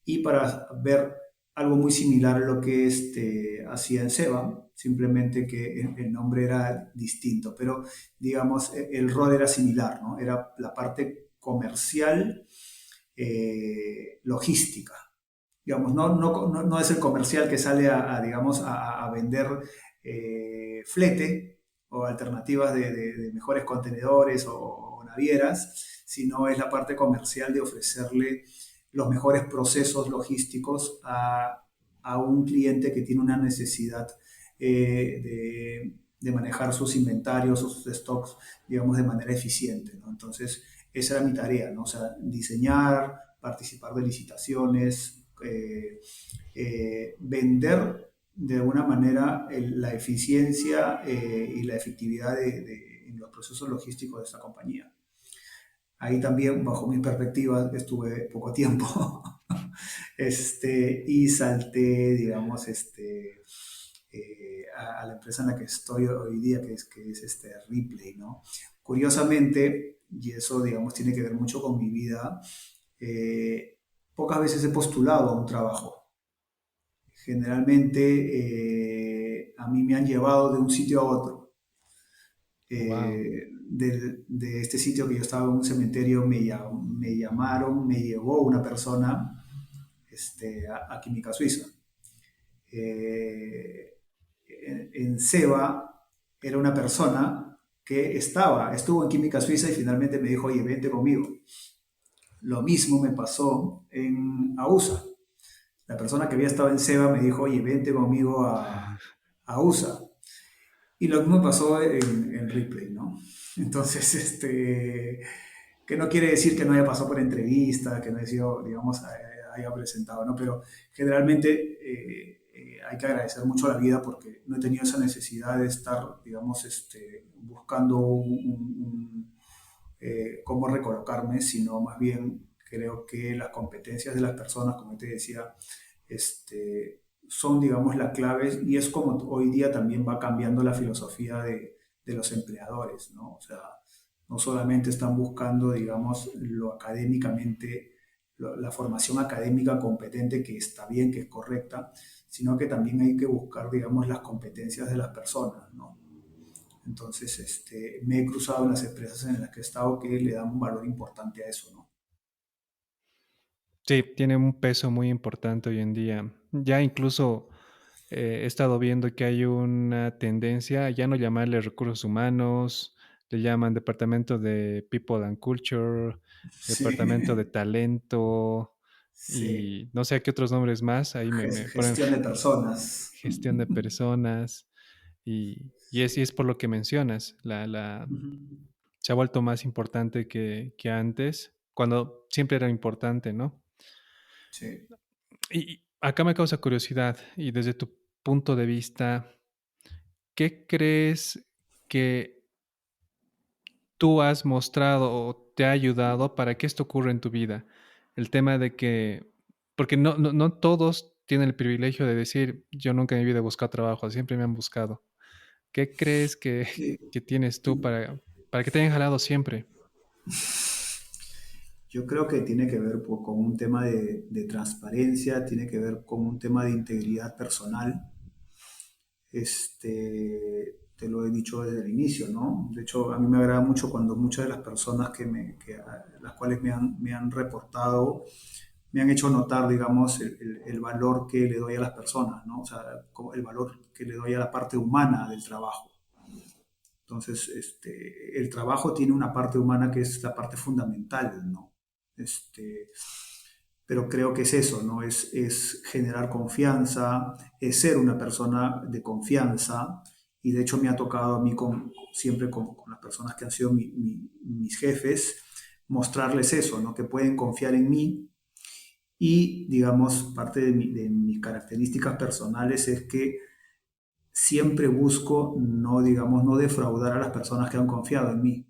Speaker 2: y para ver algo muy similar a lo que hacía en Seba, simplemente que el nombre era distinto, pero digamos el rol era similar, ¿no? Era la parte comercial, logística. Digamos, no es el comercial que sale digamos, a vender flete o alternativas de mejores contenedores o navieras, sino es la parte comercial de ofrecerle los mejores procesos logísticos a un cliente que tiene una necesidad de manejar sus inventarios o sus stocks, digamos, de manera eficiente, ¿no? Entonces, esa era mi tarea, ¿no? O sea, diseñar, participar de licitaciones, vender de alguna manera la eficiencia y la efectividad en los procesos logísticos de esta compañía. Ahí también, bajo mi perspectiva, estuve poco tiempo. Y salté, digamos, a la empresa en la que estoy hoy día, que es Ripley, ¿no? Curiosamente, y eso, digamos, tiene que ver mucho con mi vida, eh, pocas veces he postulado a un trabajo. Generalmente a mí me han llevado de un sitio a otro.
Speaker 1: Wow.
Speaker 2: De este sitio que yo estaba en un cementerio me llamaron, me llevó una persona a Química Suiza. Eh, en SEBA era una persona que estuvo en Química Suiza y finalmente me dijo, oye, vente conmigo. Lo mismo me pasó en AUSA. La persona que había estado en SEBA me dijo, oye, vente conmigo a USA. Y lo mismo pasó en Ripley, ¿no? Entonces, que no quiere decir que no haya pasado por entrevista, que no haya sido, digamos, haya presentado, ¿no? Pero generalmente hay que agradecer mucho a la vida porque no he tenido esa necesidad de estar, digamos, buscando cómo recolocarme, sino más bien creo que las competencias de las personas, como te decía, son, digamos, las claves y es como hoy día también va cambiando la filosofía de los empleadores, ¿no? O sea, no solamente están buscando, digamos, lo académicamente, la formación académica competente, que está bien, que es correcta, sino que también hay que buscar, digamos, las competencias de las personas, ¿no? Entonces, me he cruzado en las empresas en las que he estado que le dan un valor importante a eso, ¿no?
Speaker 1: Sí, tiene un peso muy importante hoy en día. Ya incluso he estado viendo que hay una tendencia a ya no llamarle recursos humanos, le llaman departamento de People and Culture,
Speaker 2: Sí,
Speaker 1: departamento de talento
Speaker 2: sí.
Speaker 1: y no sé qué otros nombres más. Ahí me ponen
Speaker 2: Gestión de personas.
Speaker 1: gestión de personas y es por lo que mencionas.
Speaker 2: Ujú.
Speaker 1: Se ha vuelto más importante que antes, cuando siempre era importante, ¿no?
Speaker 2: Sí.
Speaker 1: Y acá me causa curiosidad, y desde tu punto de vista, ¿qué crees que tú has mostrado o te ha ayudado para que esto ocurra en tu vida? El tema de que, porque no todos tienen el privilegio de decir, yo nunca en mi vida he buscado trabajo, siempre me han buscado. ¿Qué crees que,
Speaker 2: Eh,
Speaker 1: que tienes tú para que te hayan jalado siempre?
Speaker 2: Yo creo que tiene que ver con un tema de transparencia, tiene que ver con un tema de integridad personal. Te lo he dicho desde el inicio, ¿no? De hecho, a mí me agrada mucho cuando muchas de las personas las cuales me han reportado, me han hecho notar, digamos, el valor que le doy a las personas, ¿no? O sea, el valor que le doy a la parte humana del trabajo. Entonces, el trabajo tiene una parte humana que es la parte fundamental, ¿no? Este, pero creo que es eso, ¿no? Es generar confianza, es ser una persona de confianza, y de hecho me ha tocado a mí siempre con las personas que han sido mis jefes, mostrarles eso, ¿no? Que pueden confiar en mí y, digamos, parte de mis características personales es que siempre busco no, digamos, no defraudar a las personas que han confiado en mí.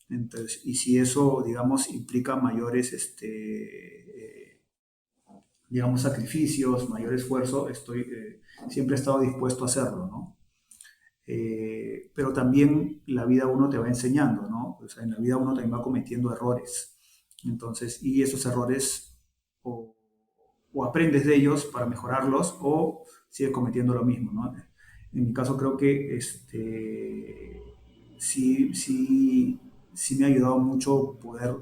Speaker 2: Entonces, y si eso, digamos, implica mayores, digamos, sacrificios, mayor esfuerzo, siempre he estado dispuesto a hacerlo, ¿no? Pero también la vida uno te va enseñando, ¿no? O sea, en la vida uno también va cometiendo errores. Entonces, y esos errores o, o aprendes de ellos para mejorarlos o sigues cometiendo lo mismo, ¿no? En mi caso creo que sí, sí, sí me ha ayudado mucho poder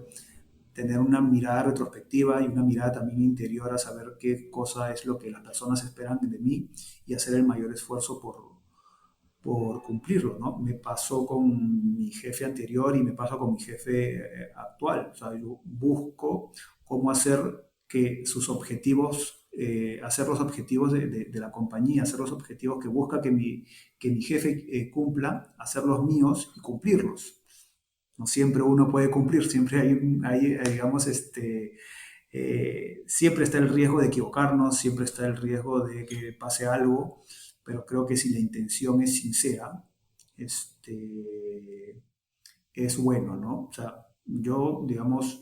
Speaker 2: tener una mirada retrospectiva y una mirada también interior a saber qué cosa es lo que las personas esperan de mí y hacer el mayor esfuerzo por cumplirlo, ¿no? Me pasó con mi jefe anterior y me pasa con mi jefe actual. O sea, yo busco cómo hacer que sus objetivos, hacer los objetivos de la compañía, hacer los objetivos que busca que mi jefe cumpla, hacer los míos y cumplirlos. No siempre uno puede cumplir, siempre digamos, siempre está el riesgo de equivocarnos, siempre está el riesgo de que pase algo, pero creo que si la intención es sincera, es bueno, ¿no? O sea, Yo, digamos,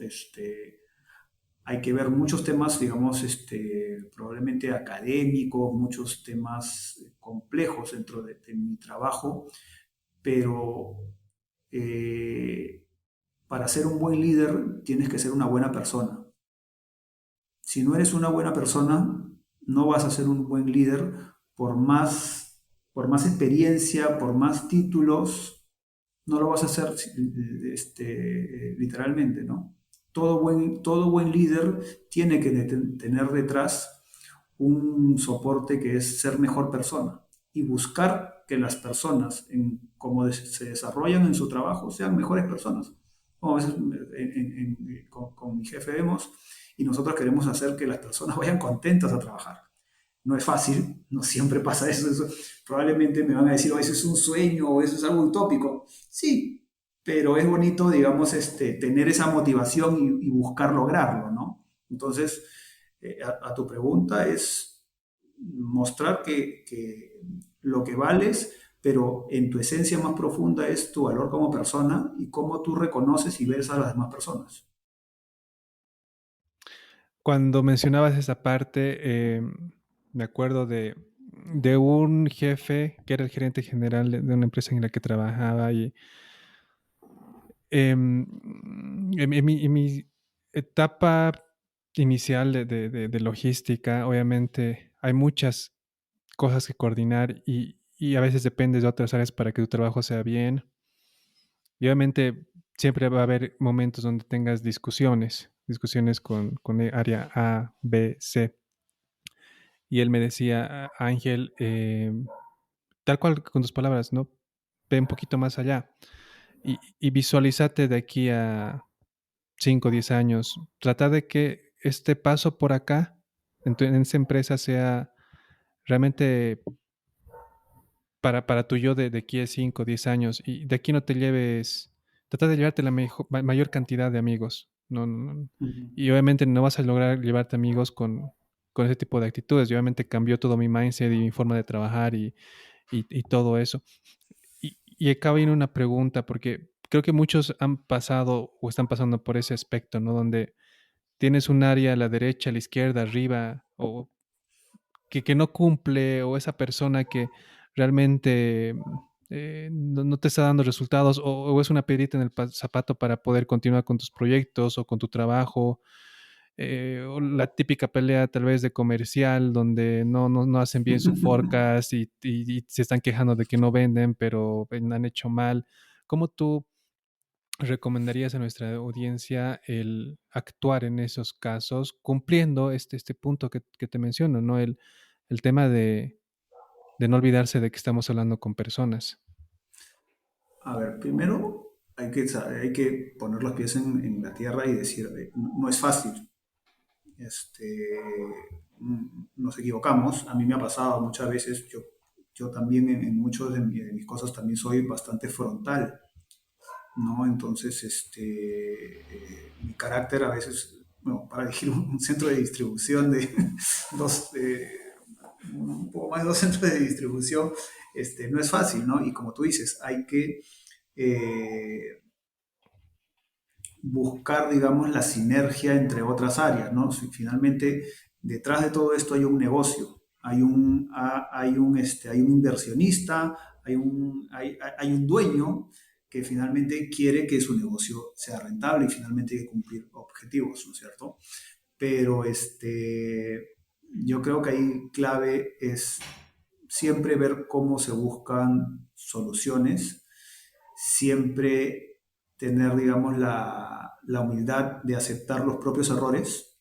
Speaker 2: hay que ver muchos temas, digamos, probablemente académicos, muchos temas complejos dentro de mi trabajo, pero eh, para ser un buen líder tienes que ser una buena persona. Si no eres una buena persona, no vas a ser un buen líder por por más experiencia, por más títulos, no lo vas a hacer literalmente, ¿no? Todo buen líder tiene que tener detrás un soporte que es ser mejor persona y buscar que las personas, en cómo se desarrollan en su trabajo, sean mejores personas. Como a veces con mi jefe vemos y nosotros queremos hacer que las personas vayan contentas a trabajar. No es fácil, no siempre pasa eso. Probablemente me van a decir, oh, eso es un sueño o eso es algo utópico. Sí, pero es bonito, digamos, tener esa motivación y buscar lograrlo, ¿no? Entonces, a tu pregunta es mostrar que lo que vales, pero en tu esencia más profunda es tu valor como persona y cómo tú reconoces y ves a las demás personas.
Speaker 1: Cuando mencionabas esa parte, me acuerdo de un jefe que era el gerente general de una empresa en la que trabajaba y en mi etapa inicial de logística, obviamente hay muchas cosas que coordinar y a veces dependes de otras áreas para que tu trabajo sea bien. Y obviamente siempre va a haber momentos donde tengas discusiones con el área A, B, C. Y él me decía, Ángel, tal cual con tus palabras, ¿no? Ve un poquito más allá y visualízate de aquí a 5 o 10 años. Trata de que este paso por acá, en esa empresa, sea realmente para tu yo de aquí a 5 o 10 años. Y de aquí no te lleves, trata de llevarte la mayor cantidad de amigos. No.
Speaker 2: Ujú.
Speaker 1: Y obviamente no vas a lograr llevarte amigos con ese tipo de actitudes. Y obviamente cambió todo mi mindset y mi forma de trabajar y todo eso. Y acaba viene una pregunta, porque creo que muchos han pasado o están pasando por ese aspecto, ¿no? Donde tienes un área a la derecha, a la izquierda, arriba, o que no cumple, o esa persona que realmente no te está dando resultados, o es una piedrita en el zapato para poder continuar con tus proyectos o con tu trabajo, o la típica pelea tal vez de comercial donde no hacen bien su forecast y se están quejando de que no venden, pero han hecho mal. ¿Cómo tú recomendarías a nuestra audiencia el actuar en esos casos cumpliendo este punto que te menciono, ¿no? El tema de no olvidarse de que estamos hablando con personas.
Speaker 2: A ver, primero hay que poner los pies en la tierra y decir, no es fácil, nos equivocamos. A mí me ha pasado muchas veces, yo también en muchas de mis cosas también soy bastante frontal, ¿no? Entonces, mi carácter a veces, bueno, para elegir un centro de distribución de dos, un poco más de dos centros de distribución, no es fácil, ¿no? Y como tú dices, hay que eh, buscar, digamos, la sinergia entre otras áreas, ¿no? Si finalmente, detrás de todo esto hay un negocio, hay un inversionista, hay un dueño que finalmente quiere que su negocio sea rentable y finalmente hay que cumplir objetivos, ¿no es cierto? Pero yo creo que ahí clave es siempre ver cómo se buscan soluciones, siempre tener, digamos, la humildad de aceptar los propios errores,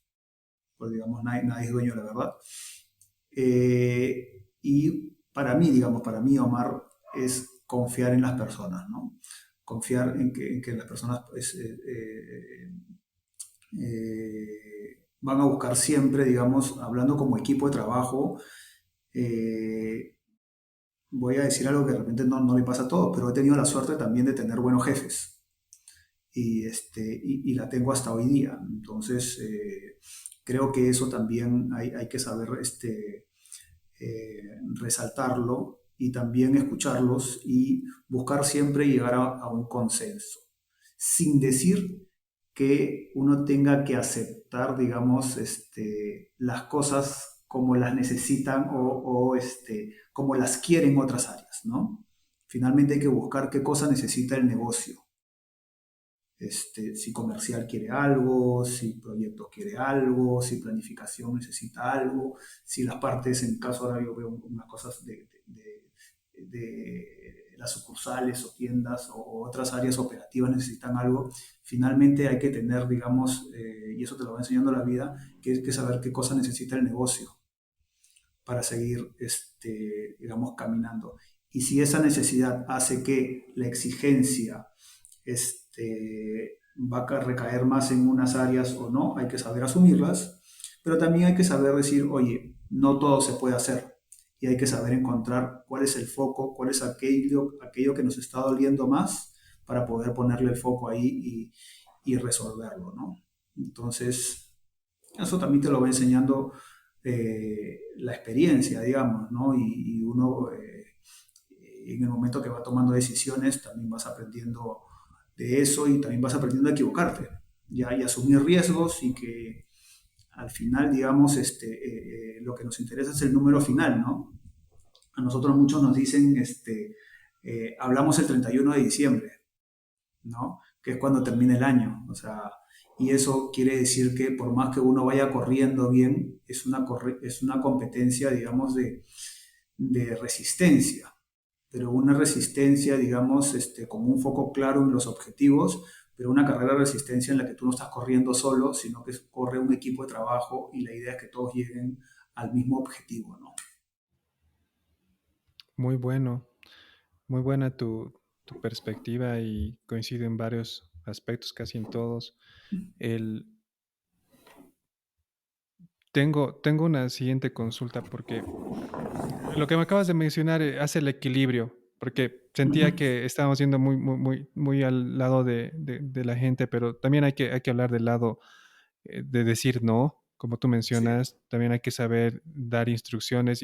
Speaker 2: pues digamos, nadie es dueño de la verdad. Y para mí, Omar, es confiar en las personas, ¿no? Confiar en que las personas pues, van a buscar siempre, digamos, hablando como equipo de trabajo, eh, voy a decir algo que de repente no le pasa a todos, pero he tenido la suerte también de tener buenos jefes y la tengo hasta hoy día. Entonces, creo que eso también hay que saber resaltarlo y también escucharlos y buscar siempre llegar a un consenso, sin decir que uno tenga que aceptar, digamos, las cosas como las necesitan o como las quieren otras áreas, ¿no? Finalmente hay que buscar qué cosa necesita el negocio. Si comercial quiere algo, si proyectos quiere algo, si planificación necesita algo, si las partes, en caso ahora yo veo unas cosas de las sucursales o tiendas o otras áreas operativas necesitan algo, finalmente hay que tener, digamos, y eso te lo va enseñando la vida, que hay que saber qué cosa necesita el negocio para seguir, digamos, caminando. Y si esa necesidad hace que la exigencia va a recaer más en unas áreas o no, hay que saber asumirlas, pero también hay que saber decir, oye, no todo se puede hacer y hay que saber encontrar cuál es el foco, cuál es aquello que nos está doliendo más para poder ponerle el foco ahí y resolverlo, ¿no? Entonces, eso también te lo va enseñando la experiencia, digamos, ¿no? Y uno en el momento que va tomando decisiones también vas aprendiendo de eso y también vas aprendiendo a equivocarte, ya, y asumir riesgos y que al final, digamos, lo que nos interesa es el número final, ¿no? A nosotros muchos nos dicen, hablamos el 31 de diciembre, ¿no? Que es cuando termina el año, o sea, y eso quiere decir que por más que uno vaya corriendo bien, es una competencia, digamos, de resistencia, pero una resistencia, digamos, con un foco claro en los objetivos, pero una carrera de resistencia en la que tú no estás corriendo solo, sino que corre un equipo de trabajo y la idea es que todos lleguen al mismo objetivo, ¿no?
Speaker 1: Muy bueno, muy buena tu perspectiva y coincido en varios aspectos, casi en todos. El, tengo una siguiente consulta porque lo que me acabas de mencionar hace el equilibrio, porque sentía
Speaker 2: Ujú.
Speaker 1: que estábamos yendo muy al lado de la gente, pero también hay que hablar del lado de decir no, como tú
Speaker 2: Sí,
Speaker 1: mencionas, también hay que saber dar instrucciones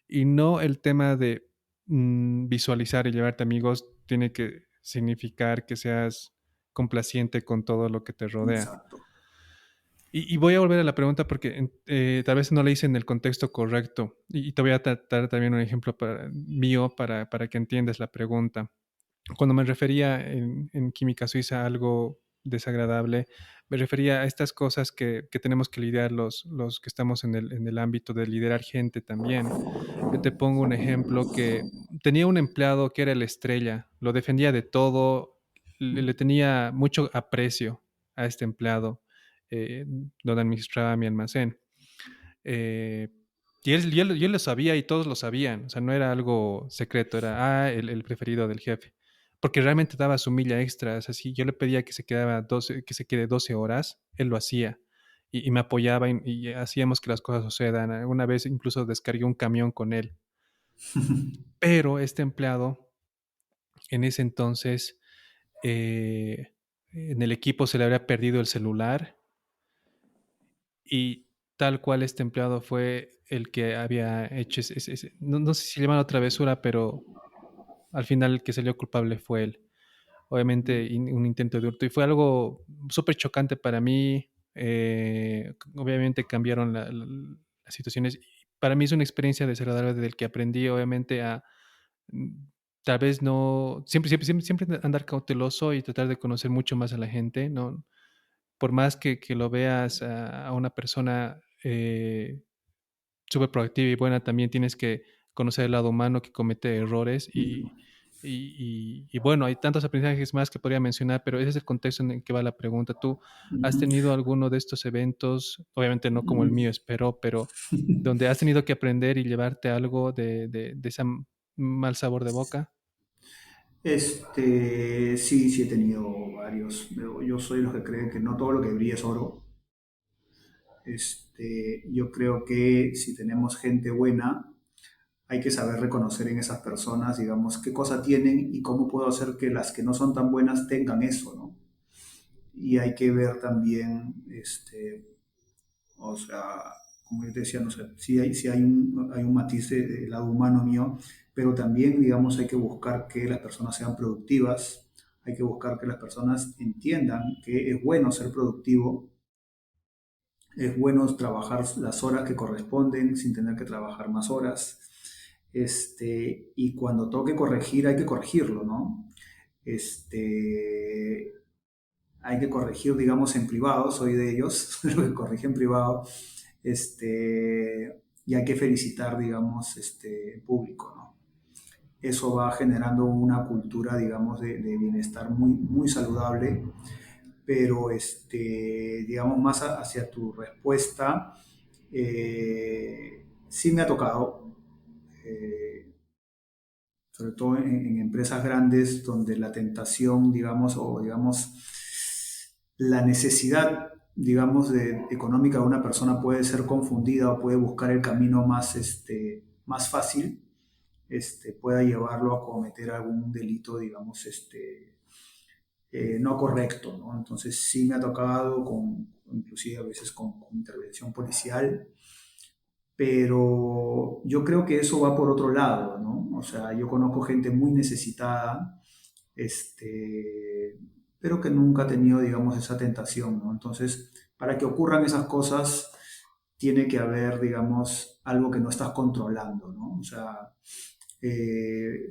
Speaker 1: y no el tema de visualizar y llevarte amigos tiene que significar que seas complaciente con todo lo que te rodea.
Speaker 2: exacto.
Speaker 1: Y voy a volver a la pregunta porque tal vez no la hice en el contexto correcto y te voy a tratar también un ejemplo mío para que entiendas la pregunta. Cuando me refería en química suiza a algo desagradable, me refería a estas cosas que tenemos que lidiar los que estamos en el ámbito de liderar gente también. Yo te pongo un ejemplo que tenía un empleado que era el estrella, lo defendía de todo, le tenía mucho aprecio a este empleado, donde administraba mi almacén. Eh, y él lo sabía y todos lo sabían, o sea, no era algo secreto, era el preferido del jefe, porque realmente daba su milla extra, o sea, si yo le pedía que se quedara 12, que se quede 12 horas, él lo hacía y me apoyaba y hacíamos que las cosas sucedan. Alguna vez incluso descargué un camión con él, pero este empleado en ese entonces en el equipo se le habría perdido el celular y tal cual este empleado fue el que había hecho no, no sé si le llaman otra travesura, pero al final el que salió culpable fue él. Obviamente un intento de hurto y fue algo súper chocante para mí. Obviamente cambiaron las situaciones. Para mí es una experiencia desagradable del que aprendí obviamente a mm, tal vez no, siempre andar cauteloso y tratar de conocer mucho más a la gente, ¿no? Por más que lo veas a una persona súper proactiva y buena, también tienes que conocer el lado humano que comete errores y bueno, hay tantos aprendizajes más que podría mencionar, pero ese es el contexto en el que va la pregunta. ¿Tú has
Speaker 2: Ujú.
Speaker 1: tenido alguno de estos eventos, obviamente no como el
Speaker 2: Ujú.
Speaker 1: mío, espero, pero donde has tenido que aprender y llevarte algo de ese mal sabor de boca?
Speaker 2: Sí, sí he tenido varios. Yo soy los que creen que no todo lo que brilla es oro. Yo creo que si tenemos gente buena, hay que saber reconocer en esas personas, digamos, qué cosa tienen y cómo puedo hacer que las que no son tan buenas tengan eso, ¿no? Y hay que ver también, o sea, como yo te decía, no sé, sí hay un matiz del lado humano mío, pero también, digamos, hay que buscar que las personas sean productivas, Hay que buscar que las personas entiendan que es bueno ser productivo, es bueno trabajar las horas que corresponden sin tener que trabajar más horas. Y cuando toque corregir, hay que corregirlo, ¿no? Este, Hay que corregir, digamos, en privado, soy de ellos, lo que corrige en privado, y hay que felicitar, digamos, en público, ¿no? Eso va generando una cultura, digamos, de bienestar muy, muy saludable, pero, digamos, más hacia tu respuesta, sí me ha tocado, eh, sobre todo en empresas grandes donde la tentación, digamos, o digamos, la necesidad, digamos, económica de una persona puede ser confundida o puede buscar el camino más, más fácil, pueda llevarlo a cometer algún delito, digamos, no correcto, ¿no? Entonces sí me ha tocado, inclusive a veces con intervención policial, pero yo creo que eso va por otro lado, ¿no? O sea, yo conozco gente muy necesitada, este, pero que nunca ha tenido, digamos, esa tentación, ¿no? Entonces, para que ocurran esas cosas, tiene que haber, digamos, algo que no estás controlando, ¿no? O sea,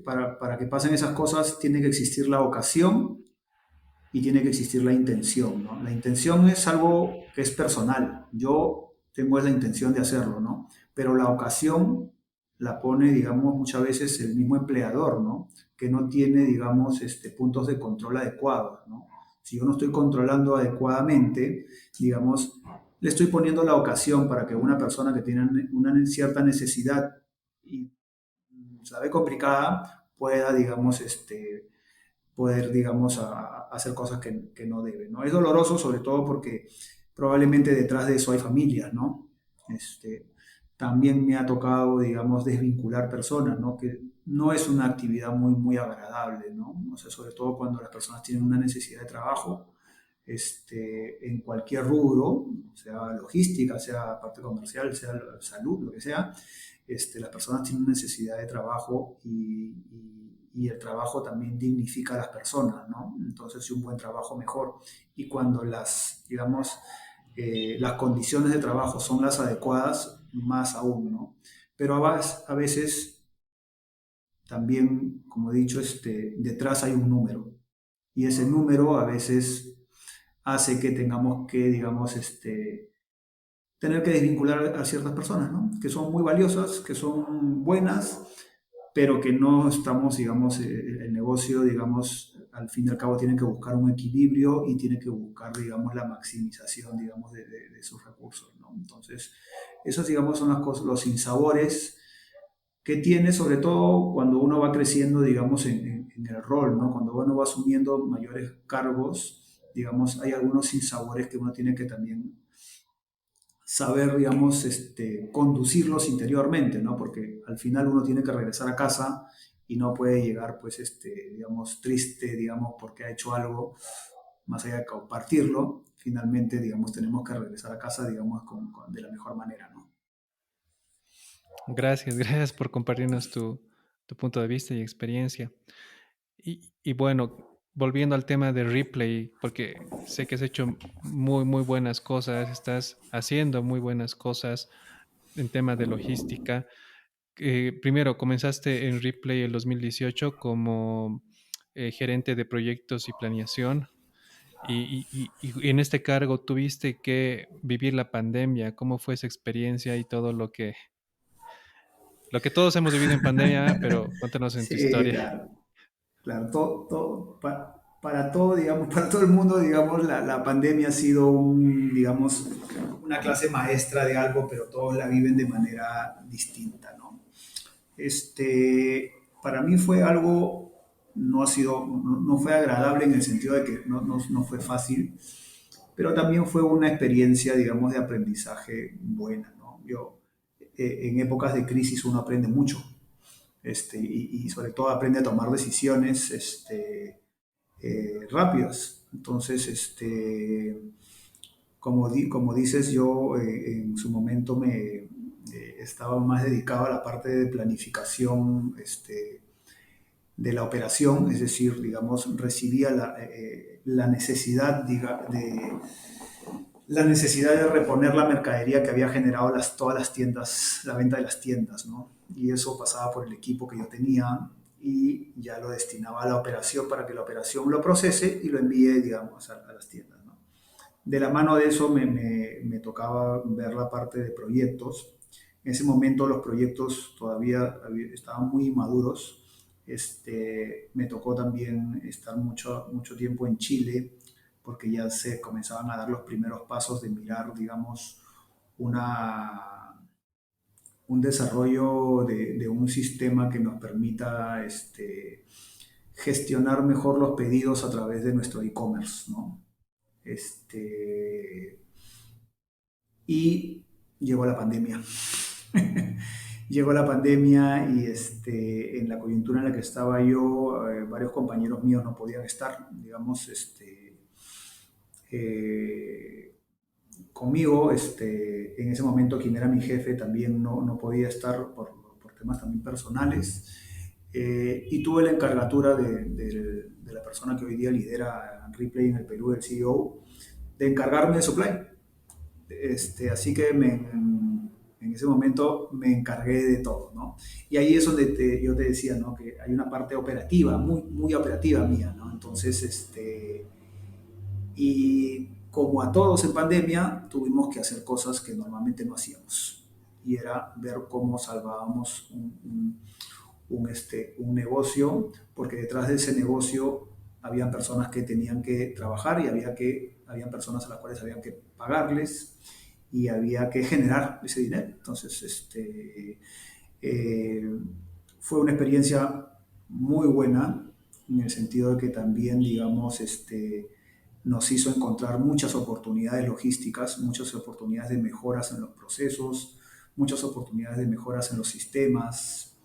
Speaker 2: para que pasen esas cosas, tiene que existir la ocasión y tiene que existir la intención, ¿no? La intención es algo que es personal. Yo tengo la intención de hacerlo, ¿no? Pero la ocasión la pone, digamos, muchas veces el mismo empleador, ¿no? Que no tiene, digamos, puntos de control adecuados, ¿no? Si yo no estoy controlando adecuadamente, digamos, le estoy poniendo la ocasión para que una persona que tiene una cierta necesidad y se la ve complicada pueda, digamos, poder, digamos, hacer cosas que no deben, ¿no? Es doloroso sobre todo porque probablemente detrás de eso hay familias, ¿no? Este, También me ha tocado, digamos, desvincular personas, ¿no? Que no es una actividad muy, muy agradable, ¿no? O sea, sobre todo cuando las personas tienen una necesidad de trabajo, en cualquier rubro, sea logística, sea parte comercial, sea salud, lo que sea, las personas tienen necesidad de trabajo y el trabajo también dignifica a las personas, ¿no? Entonces, si un buen trabajo mejor. Y cuando digamos, las condiciones de trabajo son las adecuadas, más aún, ¿no? Pero a veces también, como he dicho, detrás hay un número. Y ese número a veces hace que tengamos que, digamos, tener que desvincular a ciertas personas, ¿no? Que son muy valiosas, que son buenas, pero que no estamos, digamos, el negocio, digamos, al fin y al cabo tiene que buscar un equilibrio y tiene que buscar, digamos, la maximización, digamos, de sus recursos, ¿no? Entonces, esos, digamos, son las cosas, los sinsabores que tiene, sobre todo cuando uno va creciendo, digamos, en el rol, ¿no? Cuando uno va asumiendo mayores cargos, digamos, hay algunos sinsabores que uno tiene que también saber, digamos, conducirlos interiormente, ¿no? Porque al final uno tiene que regresar a casa y no puede llegar, pues, digamos, triste, digamos, porque ha hecho algo, más allá de compartirlo, finalmente, digamos, tenemos que regresar a casa, digamos, de la mejor manera, ¿no?
Speaker 1: Gracias, gracias por compartirnos tu punto de vista y experiencia. Y bueno, volviendo al tema de Replay, porque sé que has hecho muy, muy buenas cosas, estás haciendo muy buenas cosas en temas de logística. Primero, comenzaste en Replay el 2018 como gerente de proyectos y planeación. Y en este cargo tuviste que vivir la pandemia. ¿Cómo fue esa experiencia y todo lo que todos hemos vivido en pandemia? Pero cuéntanos en tu
Speaker 2: Sí,
Speaker 1: historia.
Speaker 2: claro. Claro, para todo, digamos, para todo el mundo, digamos, la pandemia ha sido digamos, una clase maestra de algo, pero todos la viven de manera distinta, ¿no? Para mí fue algo, no fue agradable en el sentido de que no fue fácil, pero también fue una experiencia, digamos, de aprendizaje buena, ¿no? En épocas de crisis uno aprende mucho, y sobre todo aprende a tomar decisiones, rápidas. Entonces, como dices, yo en su momento estaba más dedicado a la parte de planificación, de la operación, es decir, digamos, recibía la necesidad la necesidad de reponer la mercadería que había generado todas las tiendas, la venta de las tiendas, ¿no? Y eso pasaba por el equipo que yo tenía y ya lo destinaba a la operación para que la operación lo procese y lo envíe, digamos, a las tiendas, ¿no? De la mano de eso me tocaba ver la parte de proyectos. En ese momento los proyectos todavía estaban muy inmaduros. Me tocó también estar mucho tiempo en Chile porque ya se comenzaban a dar los primeros pasos de mirar, digamos, una, un desarrollo de un sistema que nos permita gestionar mejor los pedidos a través de nuestro e-commerce, ¿no? Este, y llegó la pandemia. Llegó la pandemia y en la coyuntura en la que estaba yo, varios compañeros míos no podían estar, digamos, eh, conmigo. En ese momento quien era mi jefe también no podía estar por temas también personales. Y tuve la encargatura de la persona que hoy día lidera Replay en el Perú, el CEO, de encargarme de supply. Así que en ese momento me encargué de todo, ¿no? Y ahí es donde yo te decía, ¿no? Que hay una parte operativa, muy operativa mía, ¿no? Entonces, y como a todos en pandemia, tuvimos que hacer cosas que normalmente no hacíamos. Y era ver cómo salvábamos un negocio, porque detrás de ese negocio habían personas que tenían que trabajar y habían personas a las cuales habían que pagarles y había que generar ese dinero. Entonces, eh, fue una experiencia muy buena en el sentido de que también, digamos, nos hizo encontrar muchas oportunidades logísticas, muchas oportunidades de mejoras en los procesos, muchas oportunidades de mejoras en los sistemas.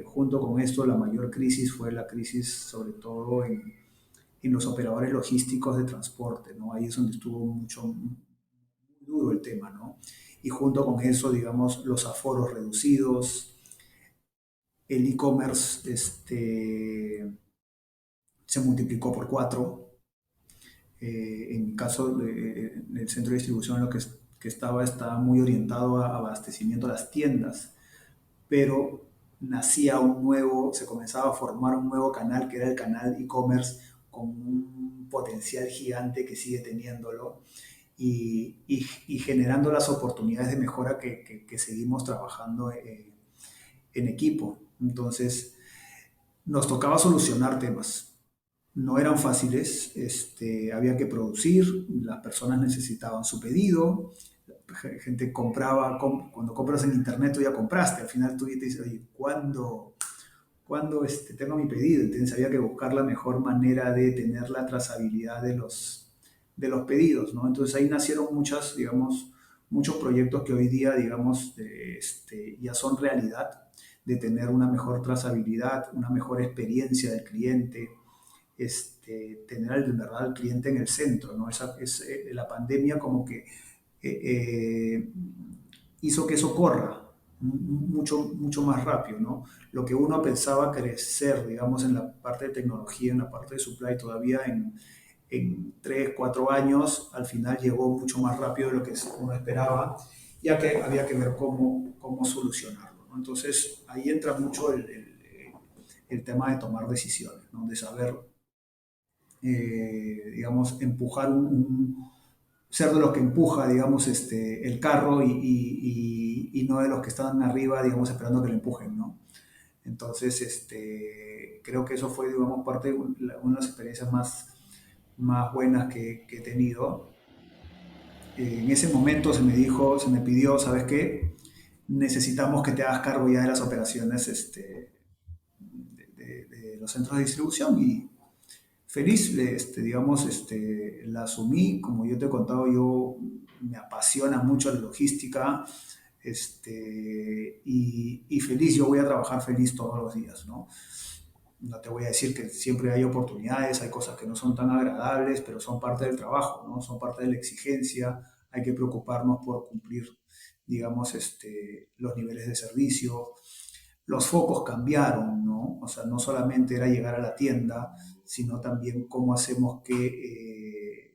Speaker 2: Junto con esto, la mayor crisis fue la crisis sobre todo en los operadores logísticos de transporte, ¿no? Ahí es donde estuvo muy duro el tema, ¿no? Y junto con eso, digamos, los aforos reducidos, el e-commerce se multiplicó por cuatro. En mi caso, el centro de distribución en lo que estaba muy orientado a abastecimiento a las tiendas, pero nacía se comenzaba a formar un nuevo canal que era el canal e-commerce con un potencial gigante que sigue teniéndolo y generando las oportunidades de mejora que seguimos trabajando en equipo. Entonces, nos tocaba solucionar temas. No eran fáciles, había que producir, las personas necesitaban su pedido, gente compraba, cuando compras en internet tú ya compraste, al final tú te dices, oye, ¿cuándo tengo mi pedido? Entonces había que buscar la mejor manera de tener la trazabilidad de los pedidos, ¿no? Entonces ahí nacieron digamos, muchos proyectos que hoy día, digamos, ya son realidad, de tener una mejor trazabilidad, una mejor experiencia del cliente, tener en verdad al cliente en el centro, ¿no? La pandemia como que hizo que eso corra mucho más rápido, ¿no? Lo que uno pensaba crecer, digamos, en la parte de tecnología, en la parte de supply, todavía en 3 4 años, al final llegó mucho más rápido de lo que uno esperaba, ya que había que ver cómo solucionarlo, ¿no? Entonces, ahí entra mucho el tema de tomar decisiones, ¿no? De saber, digamos, ser de los que empuja, digamos, el carro y no de los que están arriba, digamos, esperando que lo empujen, ¿no? Entonces, creo que eso fue, digamos, parte de una de las experiencias más buenas que he tenido. En ese momento se me pidió, ¿sabes qué? Necesitamos que te hagas cargo ya de las operaciones de los centros de distribución y feliz, digamos, la asumí. Como yo te he contado, yo me apasiona mucho la logística, y feliz, yo voy a trabajar feliz todos los días, ¿no? No te voy a decir que siempre hay oportunidades, hay cosas que no son tan agradables, pero son parte del trabajo, ¿no? Son parte de la exigencia, hay que preocuparnos por cumplir, digamos, los niveles de servicio, los focos cambiaron, ¿no? O sea, no solamente era llegar a la tienda, sino también cómo hacemos que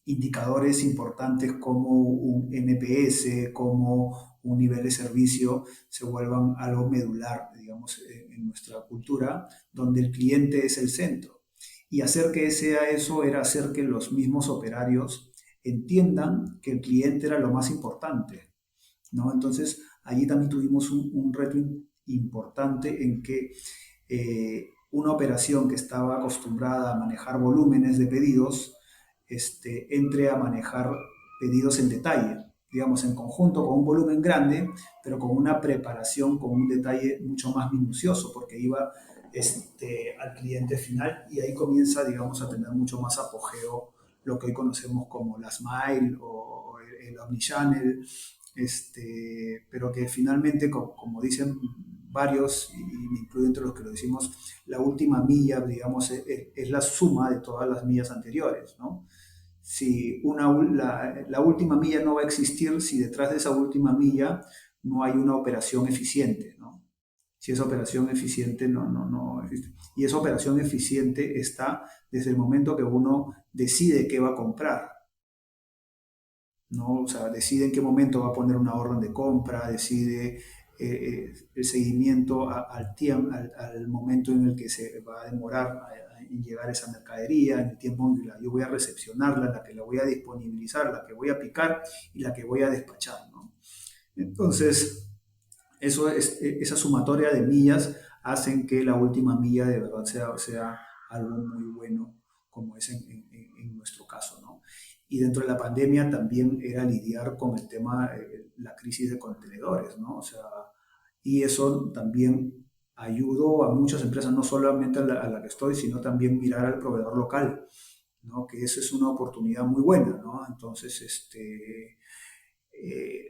Speaker 2: indicadores importantes como un NPS, como un nivel de servicio, se vuelvan algo medular, digamos, en nuestra cultura, donde el cliente es el centro. Y hacer que sea eso era hacer que los mismos operarios entiendan que el cliente era lo más importante, ¿no? Entonces, allí también tuvimos un reto importante en que una operación que estaba acostumbrada a manejar volúmenes de pedidos, entre a manejar pedidos en detalle, digamos, en conjunto con un volumen grande, pero con una preparación, con un detalle mucho más minucioso, porque iba al cliente final y ahí comienza, digamos, a tener mucho más apogeo lo que hoy conocemos como la Smile o el Omnichannel, pero que finalmente, como dicen varios, y me incluyo entre los que lo decimos, la última milla, digamos, es la suma de todas las millas anteriores, ¿no? Si la última milla no va a existir si detrás de esa última milla no hay una operación eficiente, ¿no? Si esa operación eficiente no existe. Y esa operación eficiente está desde el momento que uno decide qué va a comprar, ¿no? O sea, decide en qué momento va a poner una orden de compra, decide el seguimiento al momento en el que se va a demorar en llegar esa mercadería, en el tiempo en que yo voy a recepcionarla, la que la voy a disponibilizar, la que voy a picar y la que voy a despachar, ¿no? Entonces, esa sumatoria de millas hacen que la última milla de verdad sea algo muy bueno, como es en nuestro caso, ¿no? Y dentro de la pandemia también era lidiar con el tema, la crisis de contenedores, ¿no? O sea, y eso también ayudó a muchas empresas, no solamente a la que estoy, sino también mirar al proveedor local, ¿no? Que eso es una oportunidad muy buena, ¿no? Entonces,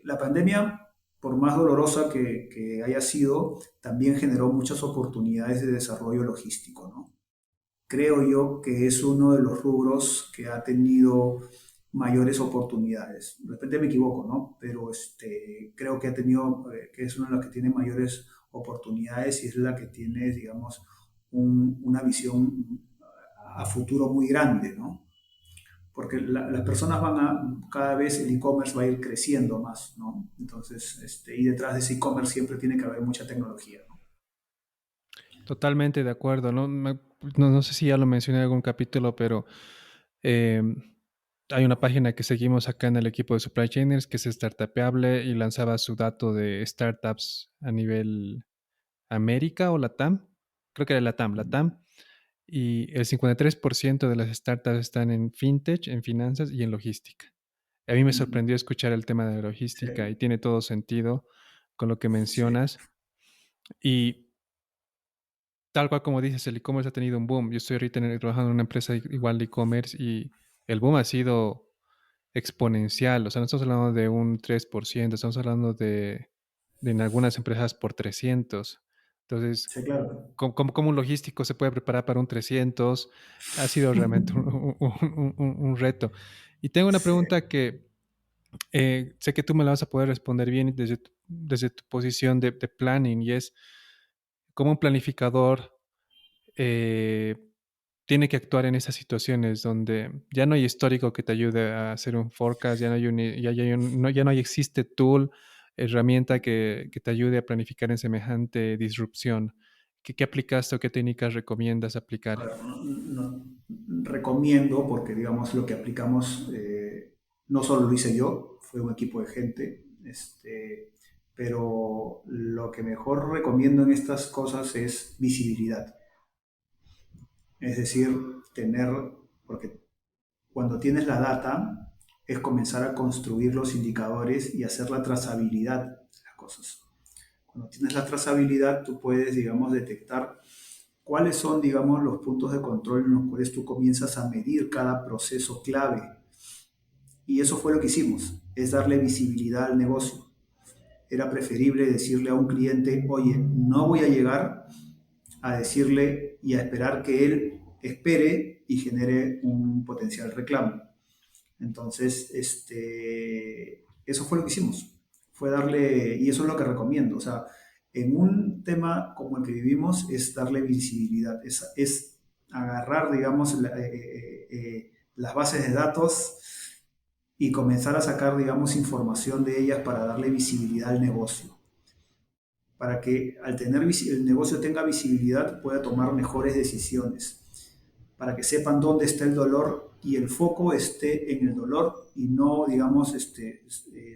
Speaker 2: la pandemia, por más dolorosa que haya sido, también generó muchas oportunidades de desarrollo logístico, ¿no? Creo yo que es uno de los rubros que ha tenido mayores oportunidades. De repente me equivoco, ¿no? Pero creo que ha tenido, que es uno de los que tiene mayores oportunidades y es la que tiene, digamos, una visión a futuro muy grande, ¿no? Porque las personas cada vez el e-commerce va a ir creciendo más, ¿no? Entonces, y detrás de ese e-commerce siempre tiene que haber mucha tecnología, ¿no?
Speaker 1: Totalmente de acuerdo, ¿no? No sé si ya lo mencioné en algún capítulo, pero eh, hay una página que seguimos acá en el equipo de Supply Chainers que es startupeable y lanzaba su dato de startups a nivel América o Latam. Creo que era Latam. Y el 53% de las startups están en fintech, en finanzas y en logística. A mí me
Speaker 2: Ujú.
Speaker 1: sorprendió escuchar el tema de la
Speaker 2: Sí,
Speaker 1: logística y tiene todo sentido con lo que
Speaker 2: sí,
Speaker 1: mencionas. Y tal cual como dices, el e-commerce ha tenido un boom. Yo estoy ahorita trabajando en una empresa igual de e-commerce y el boom ha sido exponencial. O sea, no estamos hablando de un 3%, estamos hablando de en algunas empresas por 300. Entonces,
Speaker 2: sí, claro.
Speaker 1: ¿cómo un logístico se puede preparar para un 300? Ha sido realmente un reto. Y tengo una
Speaker 2: Sí,
Speaker 1: pregunta que sé que tú me la vas a poder responder bien desde tu posición de planning y es, ¿cómo un planificador eh, tiene que actuar en esas situaciones donde ya no hay histórico que te ayude a hacer un forecast, ya no hay, ya no hay existe tool, herramienta que te ayude a planificar en semejante disrupción? ¿Qué aplicaste o qué técnicas recomiendas
Speaker 2: a
Speaker 1: aplicar?
Speaker 2: ver, recomiendo, porque digamos lo que aplicamos, no solo lo hice yo, fue un equipo de gente, pero lo que mejor recomiendo en estas cosas es visibilidad. Es decir, tener, porque cuando tienes la data, es comenzar a construir los indicadores y hacer la trazabilidad de las cosas. Cuando tienes la trazabilidad, tú puedes, digamos, detectar cuáles son, digamos, los puntos de control en los cuales tú comienzas a medir cada proceso clave. Y eso fue lo que hicimos, es darle visibilidad al negocio. Era preferible decirle a un cliente, oye, no voy a llegar, a decirle y a esperar que él espere y genere un potencial reclamo. Entonces, eso fue lo que hicimos. Fue darle, y eso es lo que recomiendo. O sea, En un tema como el que vivimos es darle visibilidad, es agarrar, digamos, las bases de datos y comenzar a sacar, digamos, información de ellas para darle visibilidad al negocio, para que al tener el negocio tenga visibilidad pueda tomar mejores decisiones, para que sepan dónde está el dolor y el foco esté en el dolor y no, digamos,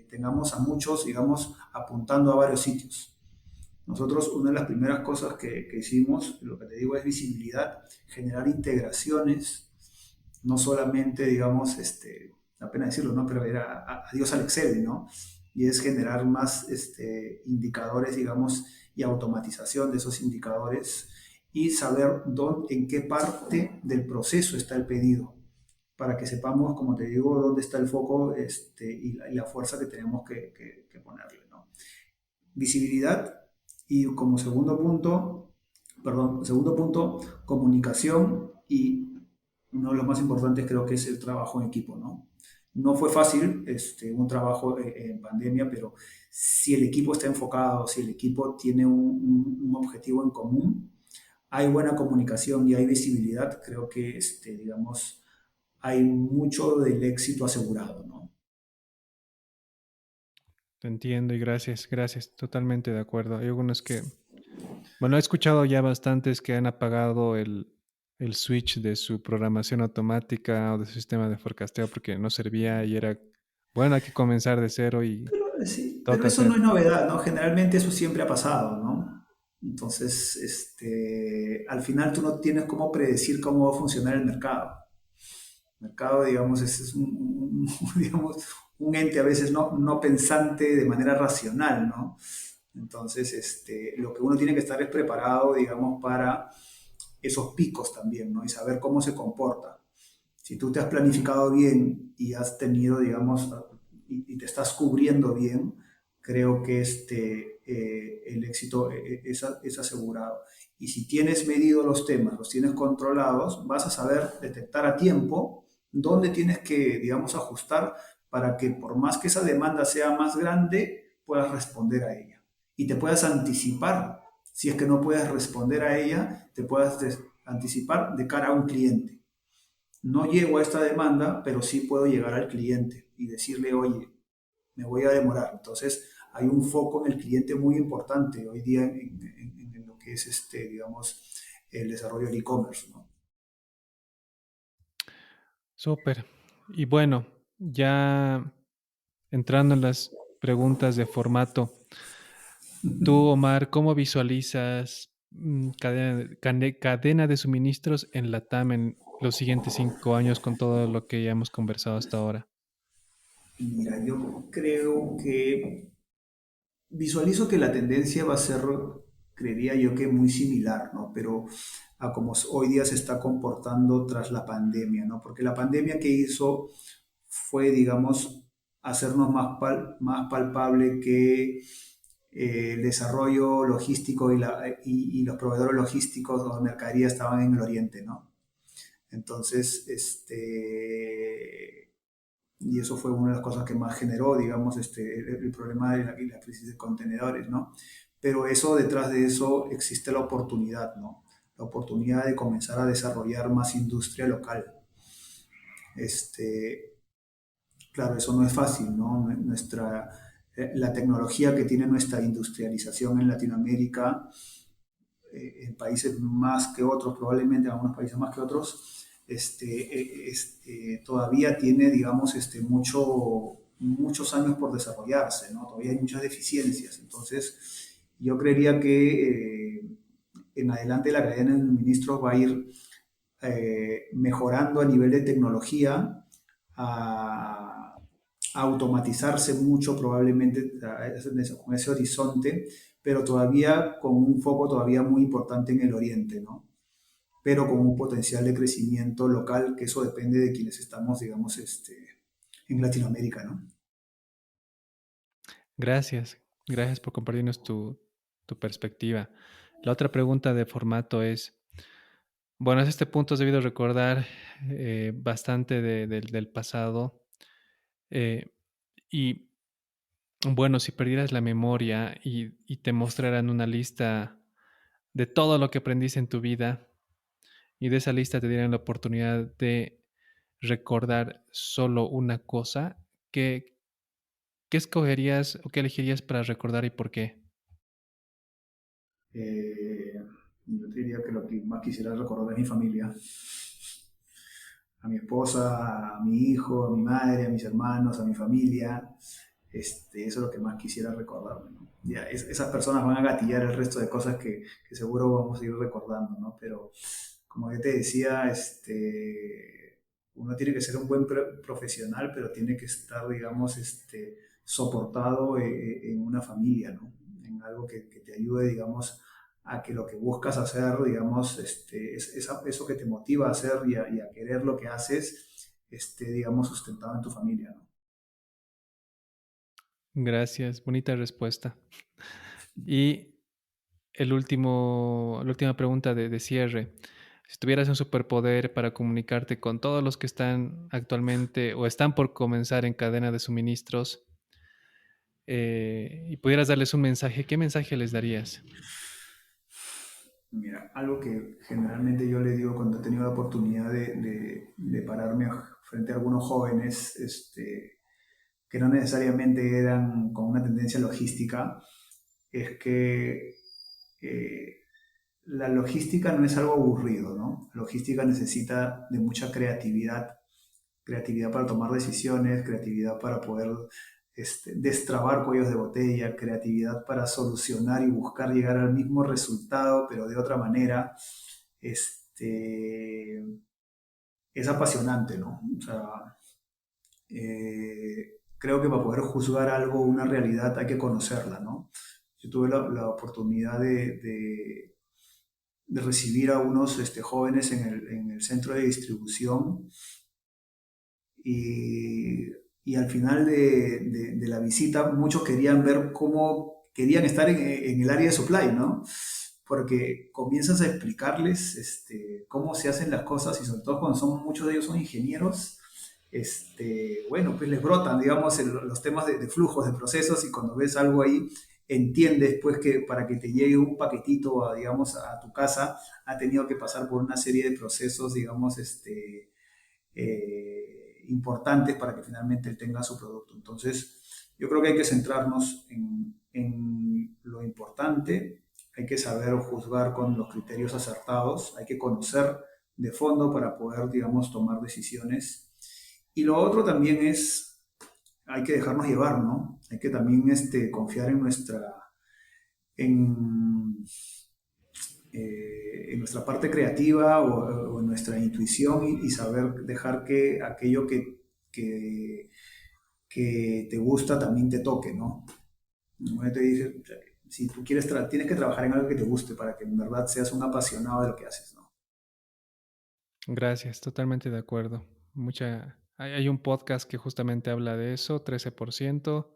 Speaker 2: tengamos a muchos, digamos, apuntando a varios sitios. Nosotros una de las primeras cosas que hicimos, lo que te digo es visibilidad, generar integraciones, no solamente, digamos, la pena decirlo, ¿no? Pero era adiós al Excel, ¿no? Y es generar más indicadores, digamos, y automatización de esos indicadores y saber dónde, en qué parte del proceso está el pedido, para que sepamos, como te digo, dónde está el foco y la fuerza que tenemos que ponerle, ¿no? Visibilidad y como segundo punto, comunicación y uno de los más importantes creo que es el trabajo en equipo, ¿no? No fue fácil un trabajo en pandemia, pero si el equipo está enfocado, si el equipo tiene un objetivo en común, hay buena comunicación y hay visibilidad, creo que, digamos, hay mucho del éxito asegurado, ¿no?
Speaker 1: Te entiendo y gracias, gracias, totalmente de acuerdo. Hay algunos que, bueno, he escuchado ya bastantes que han apagado el switch de su programación automática o de su sistema de forecasteo porque no servía y era, bueno, hay que comenzar de cero y
Speaker 2: Sí, pero
Speaker 1: toca
Speaker 2: eso no
Speaker 1: hacer.
Speaker 2: es novedad, ¿no? Generalmente eso siempre ha pasado, ¿no? Entonces, al final tú no tienes cómo predecir cómo va a funcionar el mercado. El mercado, digamos, es digamos, un ente a veces no pensante de manera racional, ¿no? Entonces, lo que uno tiene que estar es preparado, digamos, para esos picos también, ¿no? Y saber cómo se comporta. Si tú te has planificado bien y has tenido, digamos, y te estás cubriendo bien, creo que el éxito es asegurado. Y si tienes medido los temas, los tienes controlados, vas a saber detectar a tiempo dónde tienes que, digamos, ajustar para que por más que esa demanda sea más grande, puedas responder a ella. Y te puedas anticipar, si es que no puedes responder a ella, te puedas anticipar de cara a un cliente. No llego a esta demanda, pero sí puedo llegar al cliente y decirle, oye, me voy a demorar. Entonces, hay un foco en el cliente muy importante hoy día en lo que es, digamos, el desarrollo del e-commerce, ¿no?
Speaker 1: Súper. Y bueno, ya entrando en las preguntas de formato, tú, Omar, ¿cómo visualizas cadena de suministros en LATAM en los siguientes 5 años con todo lo que ya hemos conversado hasta ahora?
Speaker 2: Mira, yo creo que visualizo que la tendencia va a ser, creería yo que muy similar, ¿no? Pero a como hoy día se está comportando tras la pandemia, ¿no? Porque la pandemia que hizo fue, digamos, hacernos más palpable que el desarrollo logístico y los proveedores logísticos o de mercadería estaban en el oriente, ¿no? Entonces, y eso fue una de las cosas que más generó, digamos, el problema de la crisis de contenedores, ¿no? Pero eso, detrás de eso, existe la oportunidad, ¿no? La oportunidad de comenzar a desarrollar más industria local. Este, claro, eso no es fácil, ¿no? La tecnología que tiene nuestra industrialización en Latinoamérica, en países más que otros, probablemente en algunos países más que otros, todavía tiene, digamos, muchos años por desarrollarse, ¿no? Todavía hay muchas deficiencias. Entonces, yo creería que en adelante la cadena de suministros va a ir mejorando a nivel de tecnología, a automatizarse mucho probablemente con ese horizonte, pero todavía con un foco todavía muy importante en el oriente, ¿no? Pero con un potencial de crecimiento local, que eso depende de quienes estamos, digamos, en Latinoamérica, ¿no?
Speaker 1: Gracias, gracias por compartirnos tu perspectiva. La otra pregunta de formato es, bueno, a este punto has debido recordar bastante del pasado, eh, y Bueno, si perdieras la memoria y te mostraran una lista de todo lo que aprendiste en tu vida y de esa lista te dieran la oportunidad de recordar solo una cosa, ¿qué, qué escogerías o qué elegirías para recordar y por qué?
Speaker 2: Eh, yo te diría que lo que más quisiera recordar es mi familia, a mi esposa, a mi hijo, a mi madre, a mis hermanos, a mi familia. Eso es lo que más quisiera recordarme, ¿no? Ya, esas personas van a gatillar el resto de cosas que seguro vamos a ir recordando, ¿no? Pero como yo te decía, uno tiene que ser un buen profesional, pero tiene que estar, digamos, soportado en una familia, ¿no? En algo que te ayude, digamos, a que lo que buscas hacer, digamos, eso que te motiva a hacer y a querer lo que haces, digamos, sustentado en tu familia, ¿no?
Speaker 1: Gracias, bonita respuesta. Y la última pregunta de cierre. Si tuvieras un superpoder para comunicarte con todos los que están actualmente o están por comenzar en cadena de suministros y pudieras darles un mensaje, ¿qué mensaje les darías?
Speaker 2: Mira, algo que generalmente yo le digo cuando he tenido la oportunidad de pararme frente a algunos jóvenes, que no necesariamente eran con una tendencia logística, es que eh, la logística no es algo aburrido, ¿no? La logística necesita de mucha creatividad, creatividad para tomar decisiones, creatividad para poder destrabar cuellos de botella, creatividad para solucionar y buscar llegar al mismo resultado, pero de otra manera. Este, es apasionante, ¿no? O sea, creo que para poder juzgar algo, una realidad, hay que conocerla, ¿no? Yo tuve la oportunidad de recibir a unos jóvenes en el centro de distribución y, y al final de la visita muchos querían ver cómo querían estar en el área de supply, ¿no? Porque comienzas a explicarles cómo se hacen las cosas y sobre todo cuando muchos de ellos son ingenieros, bueno, pues les brotan, digamos, los temas de flujos, de procesos y cuando ves algo ahí, entiendes pues que para que te llegue un paquetito, digamos, a tu casa, ha tenido que pasar por una serie de procesos, digamos, importantes para que finalmente él tenga su producto. Entonces, yo creo que hay que centrarnos en lo importante, hay que saber juzgar con los criterios acertados, hay que conocer de fondo para poder, digamos, tomar decisiones. Y lo otro también es, hay que dejarnos llevar, ¿no? Hay que también confiar en, en nuestra parte creativa o en nuestra intuición y saber dejar que aquello que, que te gusta también te toque, ¿no? Te dice, o sea, si tú quieres, tienes que trabajar en algo que te guste para que en verdad seas un apasionado de lo que haces, ¿no?
Speaker 1: Gracias, totalmente de acuerdo. Hay un podcast que justamente habla de eso, 13%,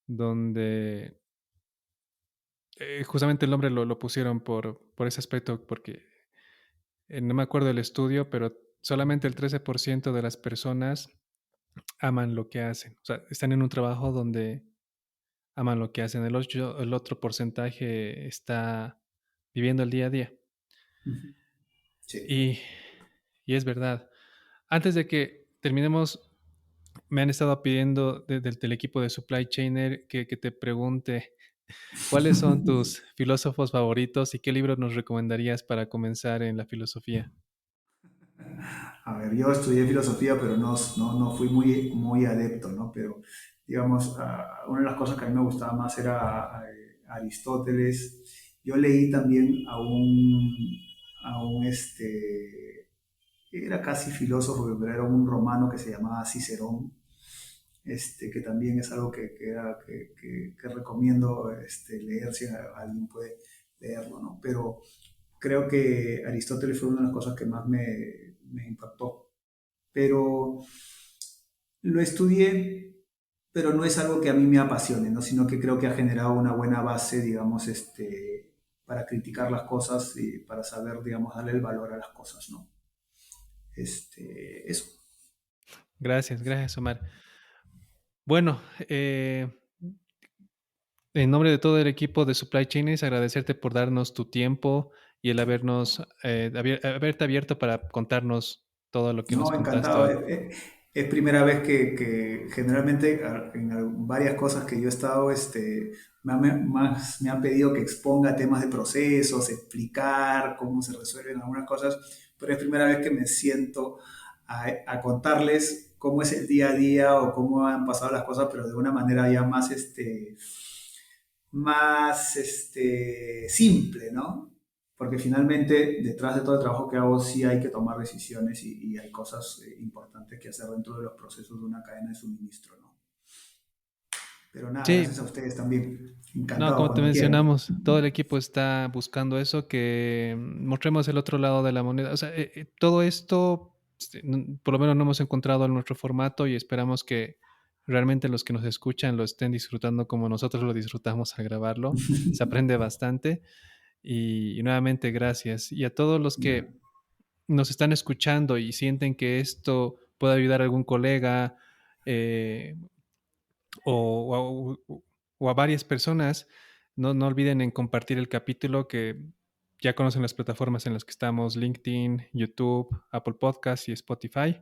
Speaker 1: donde justamente el nombre lo pusieron por ese aspecto, porque no me acuerdo del estudio, pero solamente el 13% de las personas aman lo que hacen. O sea, están en un trabajo donde aman lo que hacen. El otro porcentaje está viviendo el día a día.
Speaker 2: Sí.
Speaker 1: Y, y es verdad. Antes de que terminemos, me han estado pidiendo del equipo de Supply Chainer que te pregunte cuáles son tus filósofos favoritos y qué libros nos recomendarías para comenzar en la filosofía.
Speaker 2: A ver, yo estudié filosofía, pero no fui muy adepto, ¿no? Pero, digamos, una de las cosas que a mí me gustaba más era Aristóteles. Yo leí también era casi filósofo, pero era un romano que se llamaba Cicerón, que también es algo que recomiendo leer si alguien puede leerlo, ¿no? Pero creo que Aristóteles fue una de las cosas que más me impactó. Pero lo estudié, pero no es algo que a mí me apasione, ¿no? Sino que creo que ha generado una buena base, digamos, para criticar las cosas y para saber, digamos, darle el valor a las cosas, ¿no? Eso.
Speaker 1: Gracias, gracias, Omar. Bueno, En nombre de todo el equipo de Supply Chainers, agradecerte por darnos tu tiempo y el haberte abierto para contarnos todo lo que nos
Speaker 2: No,
Speaker 1: contaste
Speaker 2: encantado.
Speaker 1: hoy.
Speaker 2: Es primera vez que generalmente varias cosas que yo he estado, me han pedido que exponga temas de procesos, explicar cómo se resuelven algunas cosas, pero es primera vez que me siento a contarles cómo es el día a día o cómo han pasado las cosas, pero de una manera ya más, simple, ¿no? Porque finalmente, detrás de todo el trabajo que hago, sí hay que tomar decisiones y hay cosas importantes que hacer dentro de los procesos de una cadena de suministro, ¿no? Pero nada, gracias
Speaker 1: Sí,
Speaker 2: a ustedes también.
Speaker 1: no,
Speaker 2: Encantado
Speaker 1: como te
Speaker 2: cuando quieran.
Speaker 1: mencionamos, todo el equipo está buscando eso, que mostremos el otro lado de la moneda. O sea, todo esto, por lo menos no hemos encontrado en nuestro formato y esperamos que realmente los que nos escuchan lo estén disfrutando como nosotros lo disfrutamos al grabarlo. Se aprende bastante y nuevamente gracias. Y a todos los
Speaker 2: Ya.
Speaker 1: que nos están escuchando y sienten que esto puede ayudar a algún colega, eh, o a varias personas, no olviden en compartir el capítulo, que ya conocen las plataformas en las que estamos: LinkedIn, YouTube, Apple Podcasts y Spotify.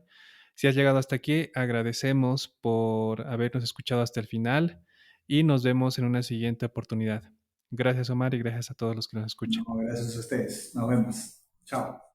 Speaker 1: Si has llegado hasta aquí, agradecemos por habernos escuchado hasta el final y nos vemos en una siguiente oportunidad. Gracias, Omar, y gracias a todos los que nos
Speaker 2: No,
Speaker 1: escuchan.
Speaker 2: gracias a ustedes. Nos vemos. Chao.